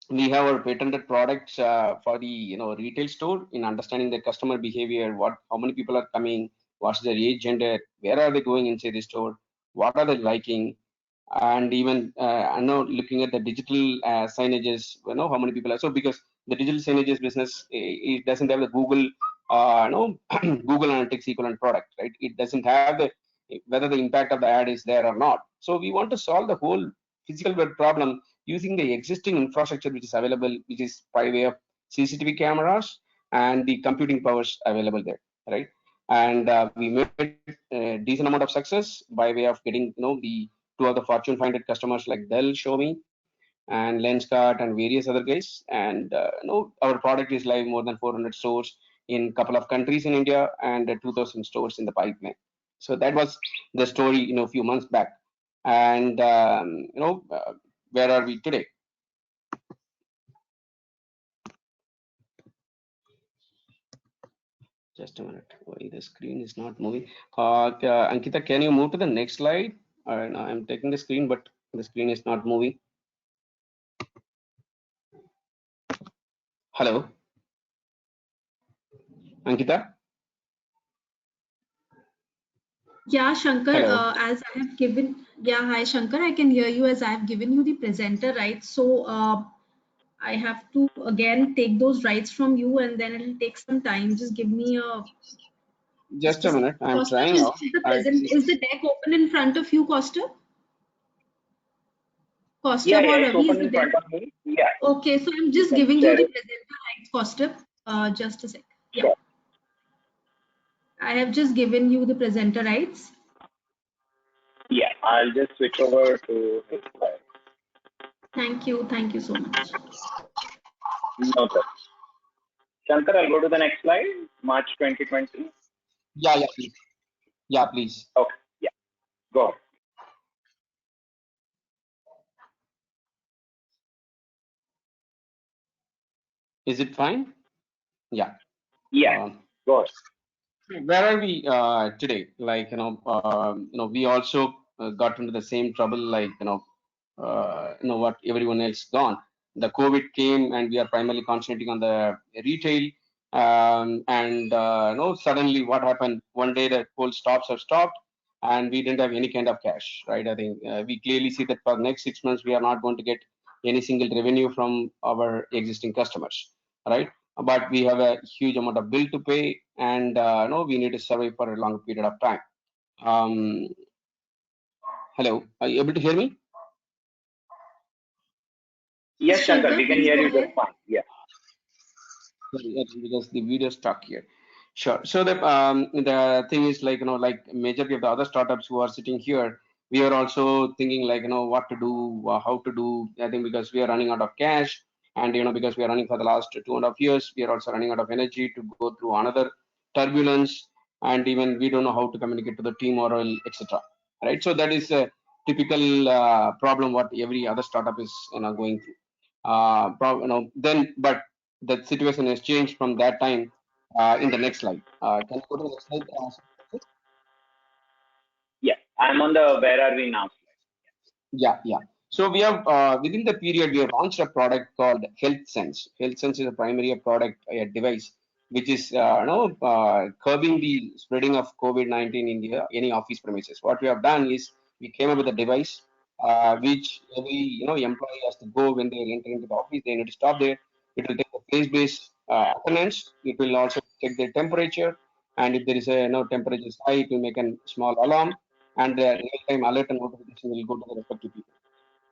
we have our patented products for the retail store in understanding the customer behavior, how many people are coming, what's their age, gender, where are they going inside the store, what are they liking, and even I know looking at the digital signages, how many people are. So because the digital signages business, it doesn't have the Google Google Analytics equivalent product, right? It doesn't have whether the impact of the ad is there or not. So we want to solve the whole physical web problem using the existing infrastructure which is available, which is by way of CCTV cameras and the computing powers available there, right? And we made a decent amount of success by way of getting the two of the Fortune 500 customers like Dell, Xiaomi, and Lenskart, and various other guys. And our product is live more than 400 stores in a couple of countries in India and 2,000 stores in the pipeline. So that was the story, a few months back. And where are we today? Just a minute. Why the screen is not moving? Ankita, can you move to the next slide? I'm taking the screen, but the screen is not moving. Hello, Ankita. Yeah, Shankar, as I have given, hi Shankar, I can hear you as I have given you the presenter, right? So I have to again take those rights from you, and then it'll take some time. Just give me a just a minute. I'm trying is now. Is the deck open in front of you, Kaustubh? Yeah, or it's Ravi, open in front of me. Yeah. Okay, so I'm just giving you the presenter rights, Kaustubh. Just a sec. Yeah. Sure. I have just given you the presenter rights. Yeah, I'll just switch over to this slide. Thank you so much. No problem. Shankar, I'll go to the next slide, March 2020. Yeah, please. Yeah, please. Okay, yeah, go ahead. Is it fine? Yeah. Yeah, go ahead. Where are we today? Like we also got into the same trouble, like what everyone else gone. the COVID came and we are primarily concentrating on the retail. Suddenly what happened? One day the whole stops have stopped and we didn't have any kind of cash, right? I think we clearly see that for the next 6 months, we are not going to get any single revenue from our existing customers, right? But we have a huge amount of bill to pay and we need to survive for a long period of time. Hello, are you able to hear me? Yes, Shankar, we can please hear go you ahead. just fine. Yeah. Sorry, because the video is stuck here. Sure. So the thing is like like majority of the other startups who are sitting here, we are also thinking like what to do, how to do. I think because we are running out of cash, and because we are running for the last 2.5 years, we are also running out of energy to go through another turbulence, and even we don't know how to communicate to the team or etc. Right. So that is a typical problem what every other startup is going through. Then but the situation has changed from that time in the next slide. Can you go to the next slide? Yeah. I'm on the where are we now slide. Yeah, yeah. So we have within the period we have launched a product called Health Sense. Health Sense is a primary product, a device which is curbing the spreading of COVID-19 in any office premises. What we have done is we came up with a device which every employee has to go when they enter into the office. They need to stop there. It will take a face-based attendance. It will also check their temperature, and if there is a temperature is high, it will make a small alarm, and the real-time alert and notification will go to the respective people.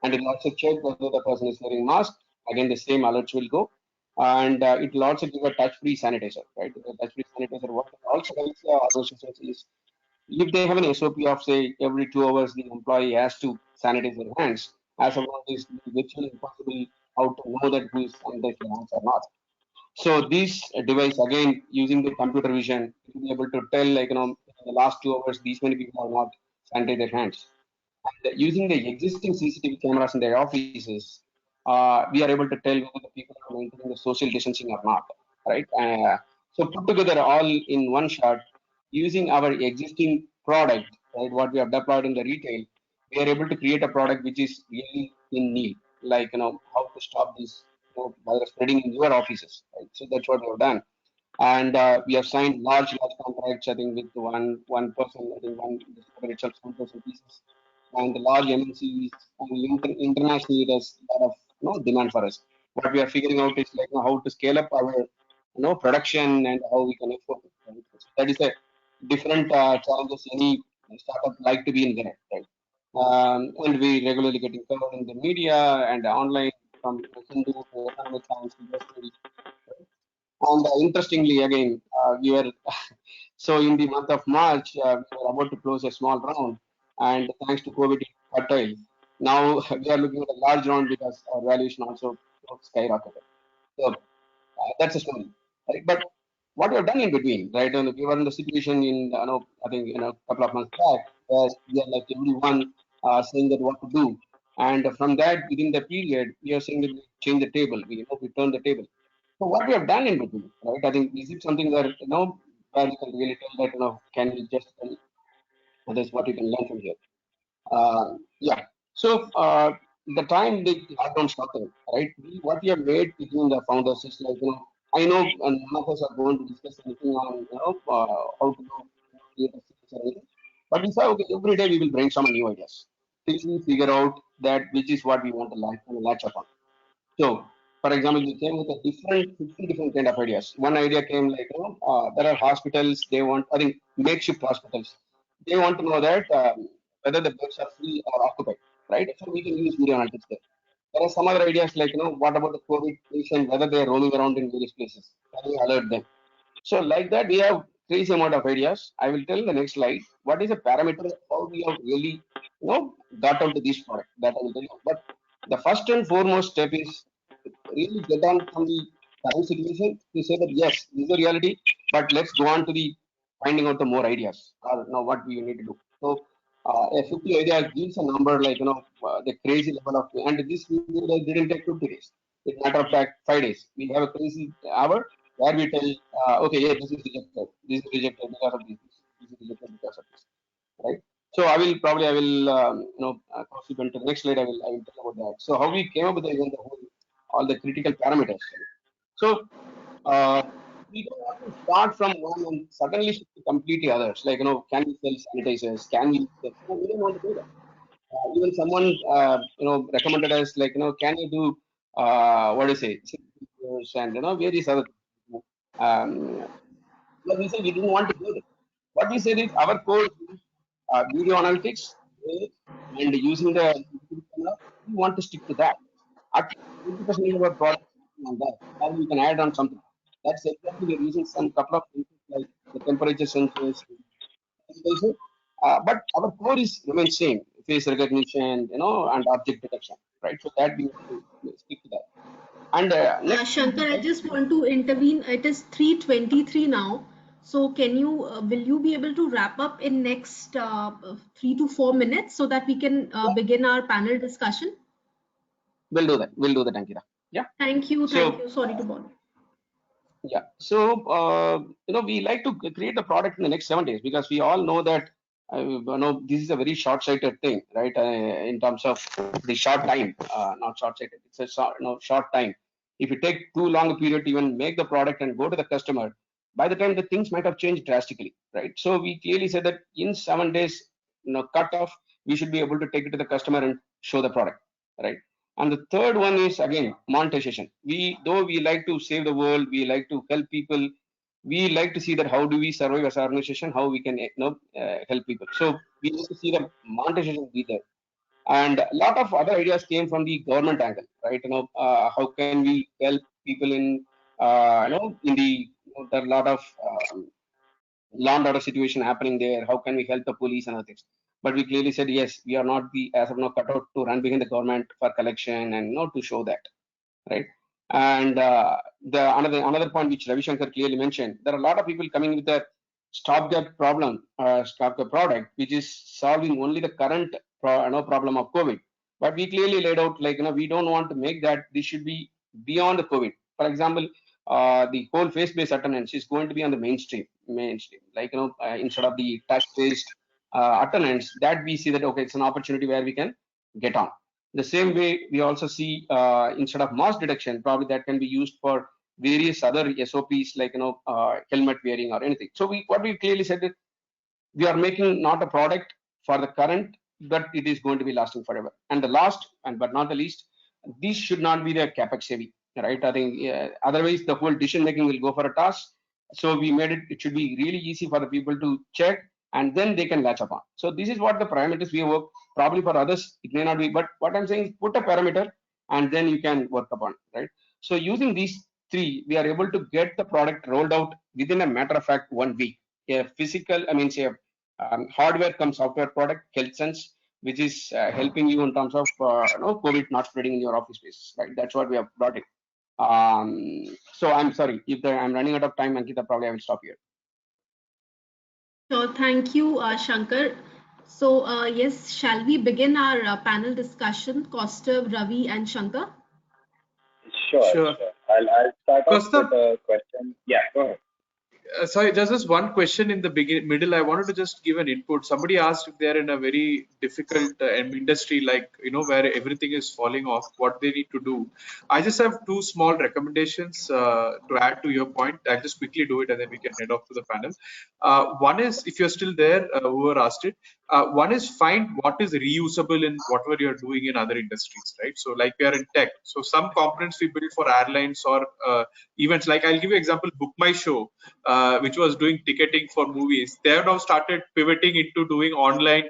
And it will also check whether the person is wearing mask. Again, the same alerts will go, and it will also give a touch-free sanitizer. Right, the touch-free sanitizer. What it also helps organizations is if they have an SOP of say every 2 hours the employee has to sanitize their hands. As of now, it is virtually impossible how to know that who is sanitized their hands or not. So this device again using the computer vision to be able to tell like in the last 2 hours these many people have not sanitized their hands. And using the existing CCTV cameras in their offices, we are able to tell whether the people are maintaining the social distancing or not, right? So put together all in one shot using our existing product, right? What we have deployed in the retail, we are able to create a product which is really in need, like how to stop this virus spreading in your offices, right? So that's what we have done, and we have signed large contracts. I think with one person, I think one discovery itself 1,000 pieces, and the large MNCs and internationally there's a lot of demand for us. What we are figuring out is like how to scale up our production and how we can export it. Right? So that is a different challenges any startup like to be in there, right? And we regularly getting covered in the media and online from Hindu to Economic Times to Stories. And interestingly, again, we were so in the month of March, we were about to close a small round, and thanks to COVID, it curtailed. Now we are looking at a large round because our valuation also skyrocketed. So that's a story. Right? But what we have done in between, right? And we were in the situation in, I think, a couple of months back, where we are like everyone saying that what to do. And from that, within the period, we are saying that we change the table. We turn the table. So what we have done in between, right? I think is it something where where we can really tell that can we just tell others what you can learn from here? Yeah. So the time the lockdown started, right? What we have made between the founders is like I know none of us are going to discuss anything on how to do create a series or anything, but we say okay every day we will brainstorm new ideas. Till we figure out that which is what we want to latch upon. So, for example, we came with a 50 different kind of ideas. One idea came like, there are hospitals, they want, I think, makeshift hospitals. They want to know that whether the beds are free or occupied, right? So we can use video analytics there. There are some other ideas like, what about the COVID patient, whether they are roaming around in various places? Can we alert them? So like that, we have crazy amount of ideas. I will tell the next slide. What is a parameter how we have really, got onto this product that I will tell you. But the first and foremost step is really get on from the current situation to say that yes, this is the reality, but let's go on to the finding out the more ideas or what we need to do. So a 50 ideas gives a number like the crazy level of and this video didn't take 50 days. It's matter of fact 5 days. We have a crazy hour where we tell okay, yeah, this is rejected, this is rejected because of this, this is rejected because of this, right? So I will Kaustubh, to the next slide I will tell about that. So how we came up with the whole all the critical parameters. So we don't want to start from one and suddenly shift to completely others. Like, can we sell sanitizers? Can we? We don't want to do that. Even someone, recommended us, like, can you do, what do you say, and, various other things. But we said we didn't want to do that. What we said is our core is video analytics, and using the, we want to stick to that. At least 80% of our product is on that. Now we can add on something. That's exactly we're using some couple of things like the temperature sensors. But our core is remains same: face recognition, and object detection, right? So that we want to stick to that. And next, Shankar, I just want to intervene. It is 3:23 now. So can you, will you be able to wrap up in next 3 to 4 minutes so that we can begin our panel discussion? we'll do that. We'll do that, Ankita. Yeah. Thank you. So, Thank you. Sorry to bother. yeah. So, we like to create the product in the next 7 days, because we all know that, this is a very short-sighted thing, right? In terms of the short time, not short-sighted. It's a short time. If you take too long a period to even make the product and go to the customer, by the time the things might have changed drastically, right? So we clearly said that in 7 days, cut off, we should be able to take it to the customer and show the product, right? And the third one is again monetization. Though we like to save the world, we like to help people. We like to see that how do we survive as an organization, how we can help people. So we need to see the monetization be there. And a lot of other ideas came from the government angle, right? How can we help people in in the, there are a lot of law and order situation happening there. How can we help the police and other things? But we clearly said, yes, we are not the, as of now, cut out to run behind the government for collection and not to show that, right? And the another point which Ravi Shankar clearly mentioned, there are a lot of people coming with a stopgap problem, stopgap product, which is solving only the current problem of COVID. But we clearly laid out, like, we don't want to make that. This should be beyond the COVID. For example, the whole face-based attendance is going to be on the mainstream, like, instead of the touch-based attendance, that we see that, okay, it's an opportunity where we can get on. The same way, we also see, instead of mass detection, probably that can be used for various other SOPs, like, helmet wearing or anything. So what we clearly said that we are making not a product for the current, but it is going to be lasting forever. And the last, and but not the least, this should not be the capex heavy, right? I think otherwise the whole decision making will go for a toss. So we made it. It should be really easy for the people to check, and then they can latch upon. So this is what the parameters we work. Probably for others it may not be, but what I'm saying is put a parameter, and then you can work upon, right? So using these three, we are able to get the product rolled out within a matter of fact 1 week. A physical, I mean, say, hardware come software product, HealthSense, which is helping you in terms of COVID not spreading in your office space, right? That's what we have brought it. So I'm sorry if I'm running out of time, Ankita. Probably I will stop here. So thank you, Shankar. So yes, shall we begin our panel discussion? Kaustubh, Ravi, and Shankar. Sure. I'll start off Kaustubh, with a question. Yeah, go ahead. Sorry, just this one question in the middle. I wanted to just give an input. Somebody asked if they're in a very difficult industry, like, where everything is falling off, what they need to do. I just have two small recommendations to add to your point. I'll just quickly do it and then we can head off to the panel. One is, if you're still there, whoever asked it, one is find what is reusable in whatever you're doing in other industries, right? So like we are in tech. So some components we build for airlines or events. Like I'll give you an example, Book My Show. Which was doing ticketing for movies. They have now started pivoting into doing online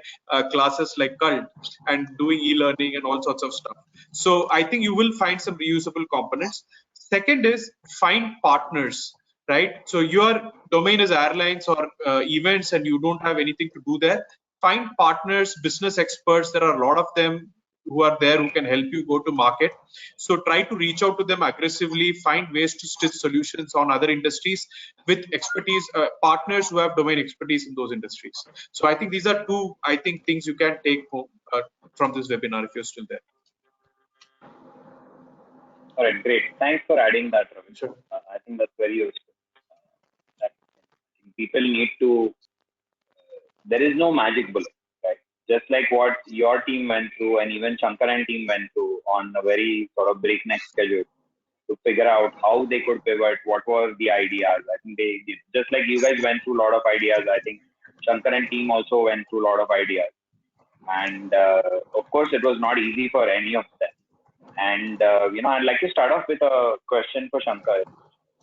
classes like Cult and doing e-learning and all sorts of stuff. So I think you will find some reusable components. Second is find partners, right? So your domain is airlines or events and you don't have anything to do there. Find partners, business experts. There are a lot of them who are there who can help you go to market. So try to reach out to them aggressively, find ways to stitch solutions on other industries with expertise, partners who have domain expertise in those industries. So I think these are two, things you can take home from this webinar if you're still there. All right, great. Thanks for adding that, Ravi. Sure. I think that's very useful. People need to, there is no magic bullet, right? Just like what your team went through and even Shankar and team went through on a very sort of breakneck schedule to figure out how they could pivot, what were the ideas. I think they just like you guys went through a lot of ideas. I think Shankar and team also went through a lot of ideas, and of course it was not easy for any of them. And I'd like to start off with a question for Shankar.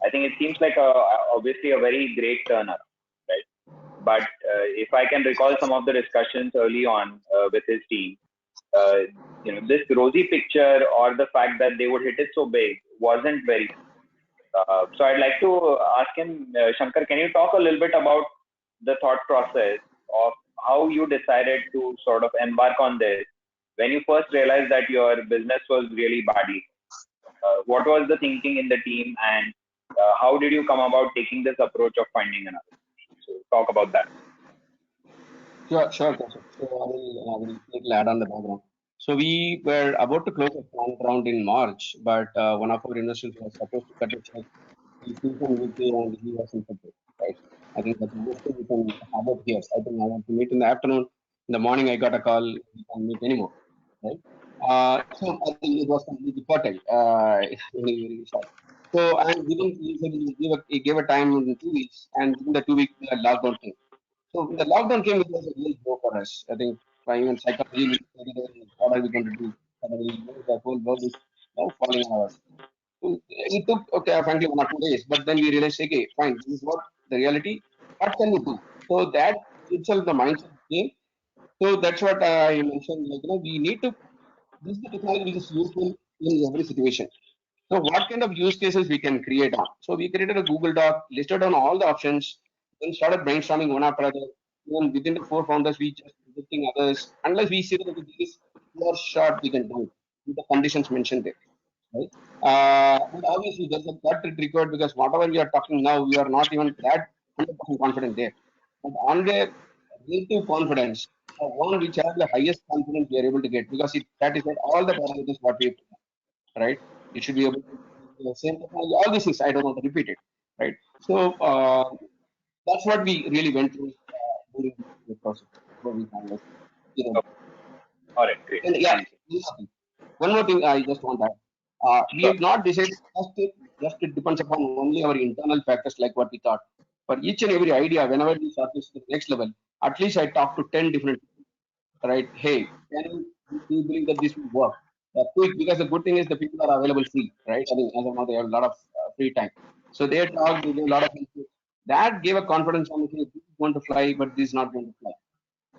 I think it seems like obviously a very great turnaround, right? But if I can recall some of the discussions early on with his team, this rosy picture or the fact that they would hit it so big wasn't very. So I'd like to ask him, Shankar, can you talk a little bit about the thought process of how you decided to sort of embark on this when you first realized that your business was really badly? What was the thinking in the team, and how did you come about taking this approach of finding another? So talk about that. Sure, Kaustubh. So I will little add on the background. So we were about to close a fund round in March, but one of our investors was supposed to cut a check. He flew from UK and he was infected, right? I think that's the most thing we can have it here. I think I want to meet in the afternoon. In the morning, I got a call. We can't meet anymore, right? So I think it was completely fertile. Very short. So and within he gave a time in 2 weeks, and within the 2 weeks, the lockdown came. So when the lockdown came, it was a real blow for us. I think even psychologically, what are we going to do? Suddenly, the whole world is now falling on us. So it took, okay, frankly, 1 or 2 days, but then we realized, okay, fine, this is what the reality. What can we do? So that itself, the mindset came. So that's what I mentioned. Like, we need to. This is the technology which is useful in every situation. So what kind of use cases we can create on? So we created a Google Doc, listed on all the options, then started brainstorming one after other. Even within the 4 founders, we just visiting others. Unless we see that this is pure shot, we can do it with the conditions mentioned there. Right? But obviously, there's a gut required because whatever we are talking now, we are not even that 100% confident there. But on the relative confidence, one which has the highest confidence we are able to get because it satisfies all the parameters what we have right? You should be able to do the same technology. All these things I don't want to repeat it, right? So that's what we really went through during the process. What we found was, you know, Okay. All right, great. and yeah, one more thing I just want to add. We Sure. have not decided just it depends upon only our internal factors like what we thought. For each and every idea, whenever we start this to the next level, at least I talk to 10 different right? Hey, can you believe that this will work? Quick, because the good thing is the people are available free, right? I mean, as of now, they have a lot of free time. So they talk, they do a lot of input. That gave a confidence on, okay, this is going to fly, but this is not going to fly.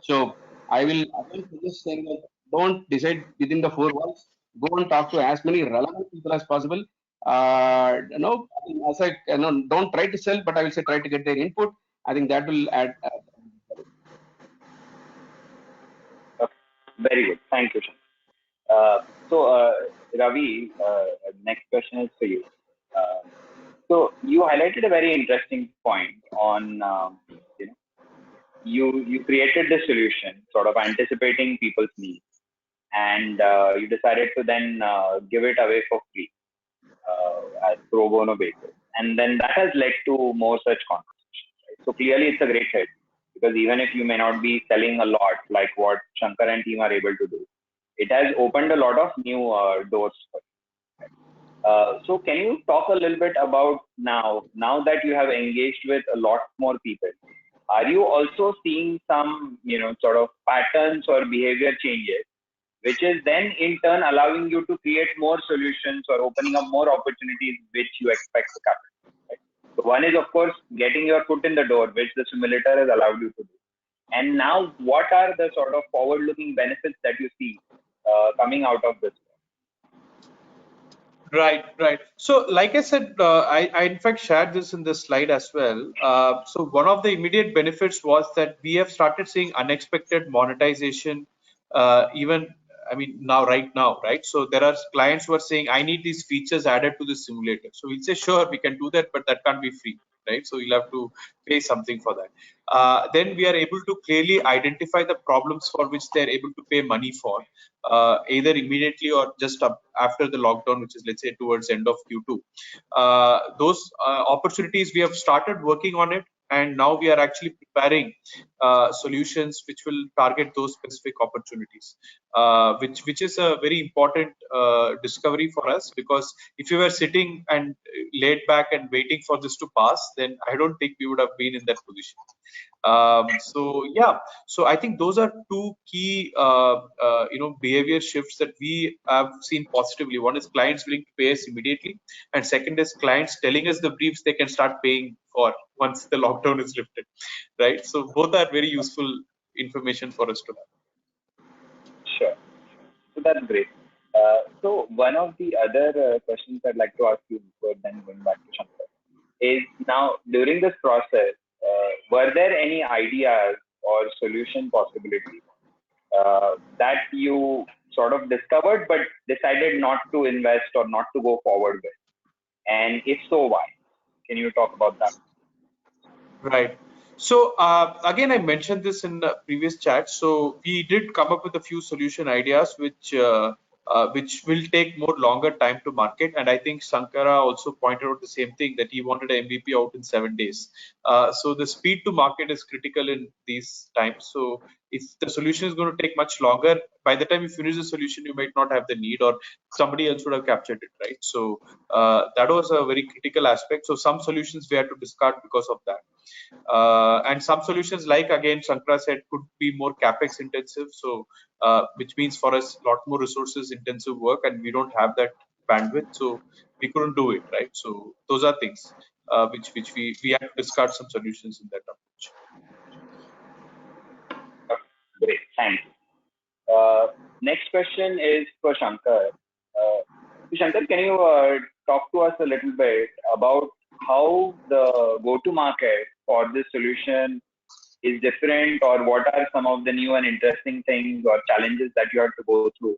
So I will again suggest saying that don't decide within the 4 walls. Go and talk to as many relevant people as possible. I think as don't try to sell, but I will say try to get their input. I think that will add. Okay. Very good. Thank you, Shankar. Ravi, next question is for you. So you highlighted a very interesting point on, you created the solution, sort of anticipating people's needs, and you decided to then give it away for free as pro bono basis, and then that has led to more such conversations. Right? So clearly, it's a great hit because even if you may not be selling a lot like what Shankar and team are able to do, it has opened a lot of new doors for you. So can you talk a little bit about now that you have engaged with a lot more people, are you also seeing some, sort of patterns or behavior changes, which is then in turn allowing you to create more solutions or opening up more opportunities which you expect to capture? Right? So one is, of course, getting your foot in the door, which the simulator has allowed you to do. And now, what are the sort of forward-looking benefits that you see coming out of this? Right. So, like I said, I in fact shared this in the slide as well. So, one of the immediate benefits was that we have started seeing unexpected monetization, even I mean right now, right? So, there are clients who are saying, "I need these features added to the simulator." So, we'll say, "Sure, we can do that, but that can't be free." Right, so you'll have to pay something for that. Then we are able to clearly identify the problems for which they're able to pay money for, either immediately or just after the lockdown, which is let's say towards end of Q2. Those opportunities we have started working on it, and now we are actually preparing solutions which will target those specific opportunities, which is a very important discovery for us, because if you were sitting and laid back and waiting for this to pass, then I don't think we would have been in that position. So yeah, so I think those are two key behavior shifts that we have seen positively. One is clients willing to pay us immediately, and second is clients telling us the briefs they can start paying for once the lockdown is lifted, right? So both are very useful information for us to have. Sure. So that's great. So one of the other questions I'd like to ask you before then going back to Shankar is, now during this process, were there any ideas or solution possibilities that you sort of discovered but decided not to invest or not to go forward with? And if so, why? Can you talk about that? Right. So again, I mentioned this in the previous chat. So we did come up with a few solution ideas which will take more longer time to market. And I think Sankara also pointed out the same thing, that he wanted an MVP out in 7 days. So the speed to market is critical in these times. So if the solution is going to take much longer, by the time you finish the solution, you might not have the need, or somebody else would have captured it, right? So that was a very critical aspect. So some solutions we had to discard because of that. And some solutions, like again Shankara said, could be more capex intensive, so which means for us a lot more resources intensive work, and we don't have that bandwidth, so we couldn't do it, right? So those are things which we have to discard some solutions in that approach. Great, thanks. Next question is for Shankar. Shankar, can you talk to us a little bit about how the go-to-market for this solution is different, or what are some of the new and interesting things or challenges that you have to go through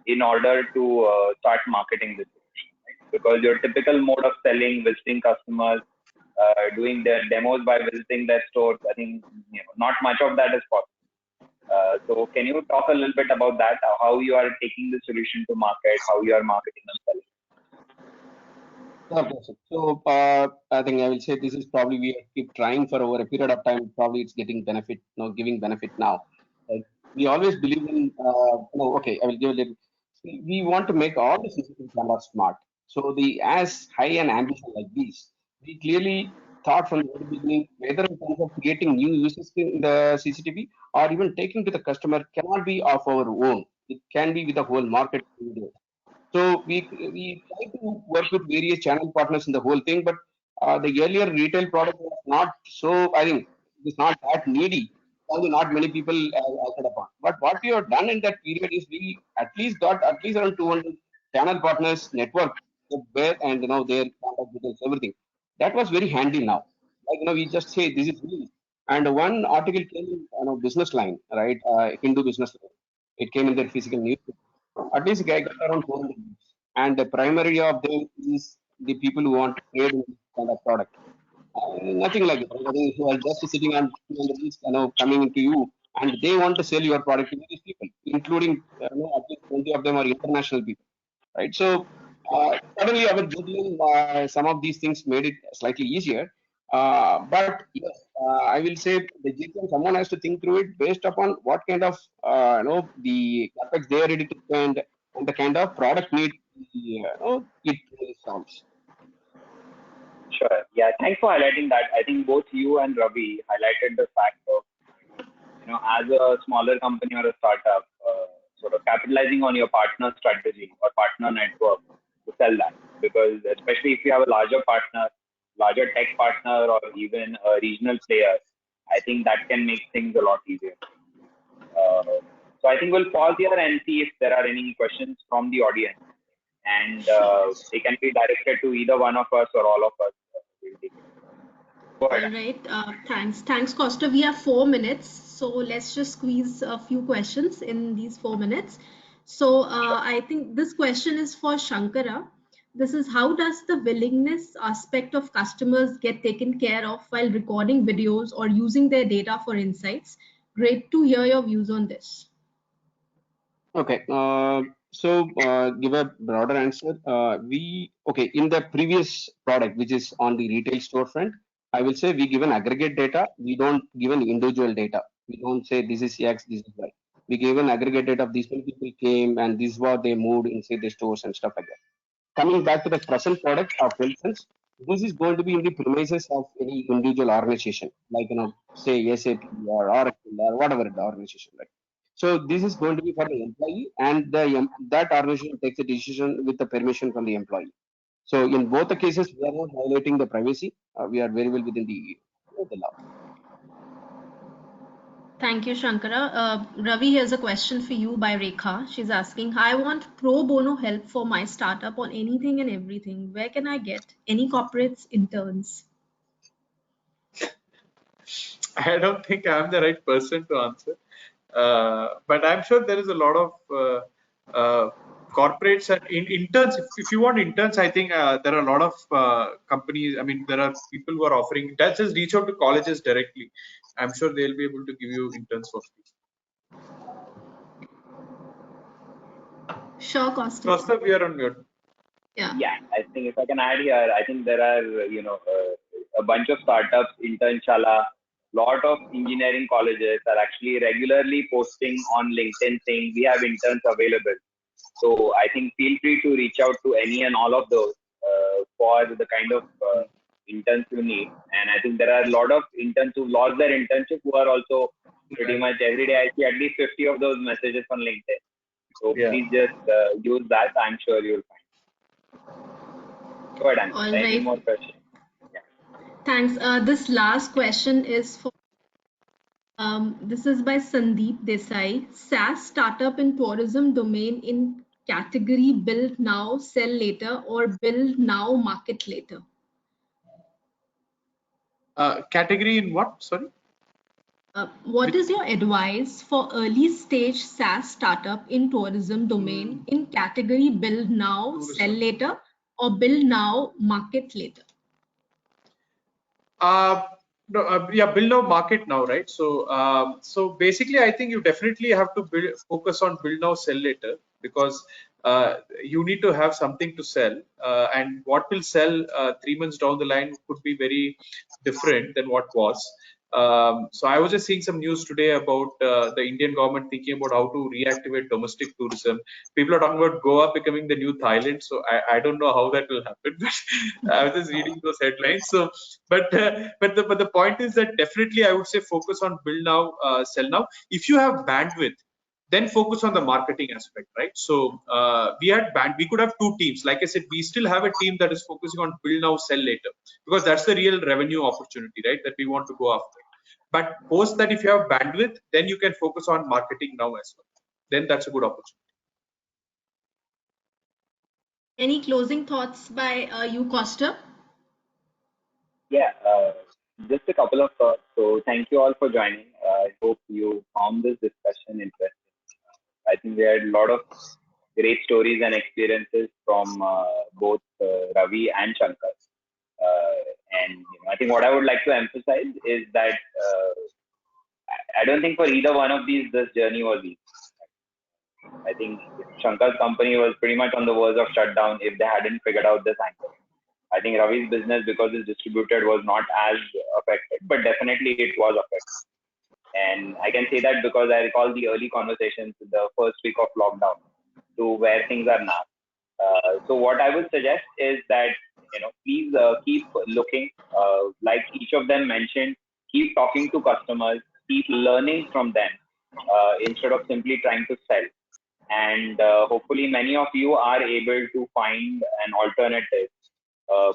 in order to start marketing this solution? Right? Because your typical mode of selling, visiting customers, doing their demos by visiting their stores, I think not much of that is possible. So can you talk a little bit about that, how you are taking the solution to market, how you are marketing and selling? Okay. So I think I will say this is probably we keep trying for over a period of time. Probably it's getting benefit, giving benefit now. We always believe in, okay, I will give a little. We want to make all the CCTV cameras smart. So as high an ambition like this, we clearly thought from the very beginning, whether in terms of creating new uses in the CCTV or even taking to the customer, cannot be of our own. It can be with the whole market. So we try to work with various channel partners in the whole thing, but the earlier retail product was not so, I think it's not that needy. Although not many people acted upon. But what we have done in that period is we at least got at least around 200 channel partners network where, and their contact details, everything. That was very handy now. Like we just say this is me. And one article came in business line, right? Hindu business line. It came in their physical newspaper. At least I got around 400 views. And the primary of them is the people who want to trade in this kind of product. Nothing like it. I think who are just sitting on 200 views, coming into you, and they want to sell your product to these people, including at least 20 of them are international people, right? So suddenly our juggling some of these things made it slightly easier. But yes, I will say the juggling, someone has to think through it based upon what kind of the capex they are ready to spend and the kind of product need it really solves. Sure. Yeah. Thanks for highlighting that. I think both you and Ravi highlighted the fact of, as a smaller company or a startup, sort of capitalizing on your partner strategy or partner network to sell that. Because especially if you have a larger partner, larger tech partner, or even a regional player, I think that can make things a lot easier. So I think we'll pause here and see if there are any questions from the audience, and they can be directed to either one of us or all of us. Go ahead. All right. Thanks, Kaustubh. We have 4 minutes, so let's just squeeze a few questions in these 4 minutes. So I think this question is for Shankara. This is, how does the willingness aspect of customers get taken care of while recording videos or using their data for insights? Great to hear your views on this. Okay. So give a broader answer. In the previous product, which is on the retail storefront, I will say we give an aggregate data. We don't give an individual data. We don't say this is X, this is Y. We give an aggregate data of these many people came and this is what they moved inside the stores and stuff like that. Coming back to the present product of Wilson's, this is going to be in the premises of any individual organization, like say SAP or Oracle or whatever the organization, right? So this is going to be for the employee, and that organization takes a decision with the permission from the employee. So in both the cases, we are not violating the privacy. We are very well within the law. Thank you, Shankara. Ravi, here's a question for you by Rekha. She's asking, I want pro bono help for my startup on anything and everything. Where can I get? Any corporates, interns? I don't think I'm the right person to answer, but I'm sure there is a lot of corporates and interns. If you want interns, I think there are a lot of companies. I mean, there are people who are offering. Just reach out to colleges directly. I'm sure they'll be able to give you interns for free. Sure, Kaustubh. Kaustubh, we are on mute. Yeah, I think if I can add here, I think there are, a bunch of startups, internshala, lot of engineering colleges are actually regularly posting on LinkedIn saying we have interns available. So I think feel free to reach out to any and all of those for the kind of interns you need. And I think there are a lot of interns who lost their internship who are also pretty much every day I see at least 50 of those messages on LinkedIn. So please just use that. I'm sure you'll find. Go ahead, All any right. more questions? Yeah. Thanks. This last question is for this is by Sandeep Desai. SaaS startup in tourism domain in category build now, sell later, or build now, market later. Category in what? Sorry. What is your advice for early stage SaaS startup in tourism domain in category build now, sell later, or build now, market later? Build now, market now, right? So basically, I think you definitely have to focus on build now, sell later, because you need to have something to sell, and what will sell 3 months down the line could be very different than what was. So I was just seeing some news today about the Indian government thinking about how to reactivate domestic tourism. People are talking about Goa becoming the new Thailand. So I don't know how that will happen, but I was just reading those headlines. So, but the point is that definitely I would say focus on build now, sell now. If you have bandwidth, then focus on the marketing aspect, right? So we could have two teams. Like I said, we still have a team that is focusing on build now, sell later, because that's the real revenue opportunity, right? That we want to go after. But post that, if you have bandwidth, then you can focus on marketing now as well. Then that's a good opportunity. Any closing thoughts by you, Kaustubh? Yeah, just a couple of thoughts. So thank you all for joining. I hope you found this discussion interesting. I think we had a lot of great stories and experiences from both Ravi and Shankar. And I think what I would like to emphasize is that I don't think for either one of these this journey was easy. I think Shankar's company was pretty much on the verge of shutdown if they hadn't figured out this angle. I think Ravi's business, because it's distributed, was not as affected, but definitely it was affected. And I can say that because I recall the early conversations in the first week of lockdown to where things are now. So what I would suggest is that, please keep looking, like each of them mentioned, keep talking to customers, keep learning from them instead of simply trying to sell. And hopefully many of you are able to find an alternative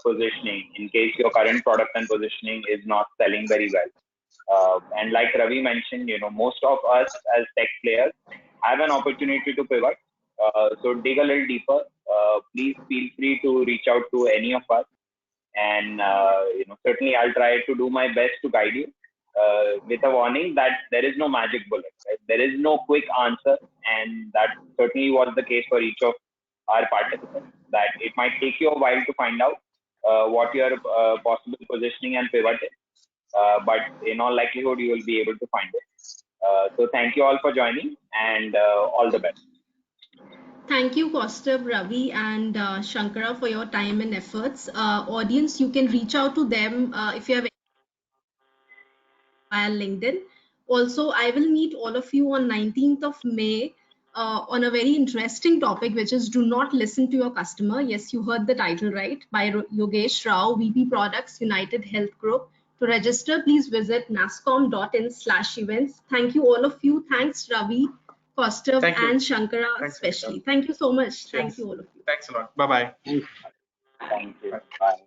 positioning in case your current product and positioning is not selling very well. And like Ravi mentioned, most of us as tech players have an opportunity to pivot. So dig a little deeper. Please feel free to reach out to any of us. And, certainly I'll try to do my best to guide you with a warning that there is no magic bullet, right? There is no quick answer. And that certainly was the case for each of our participants, that it might take you a while to find out what your possible positioning and pivot is. But in all likelihood, you will be able to find it. So thank you all for joining, and all the best. Thank you, Kaustubh, Ravi, and Shankara for your time and efforts. Audience, you can reach out to them if you have via LinkedIn. Also, I will meet all of you on 19th of May on a very interesting topic, which is Do Not Listen to Your Customer. Yes, you heard the title right, by Yogesh Rao, VP Products, United Health Group. To register, please visit nasscom.in/events. Thank you, all of you. Thanks, Ravi, Kaustubh, Thank you. and Shankara Thanks, especially. Anita. Thank you so much. Cheers. Thank you, all of you. Thanks a lot. Bye-bye. Thank you. Bye.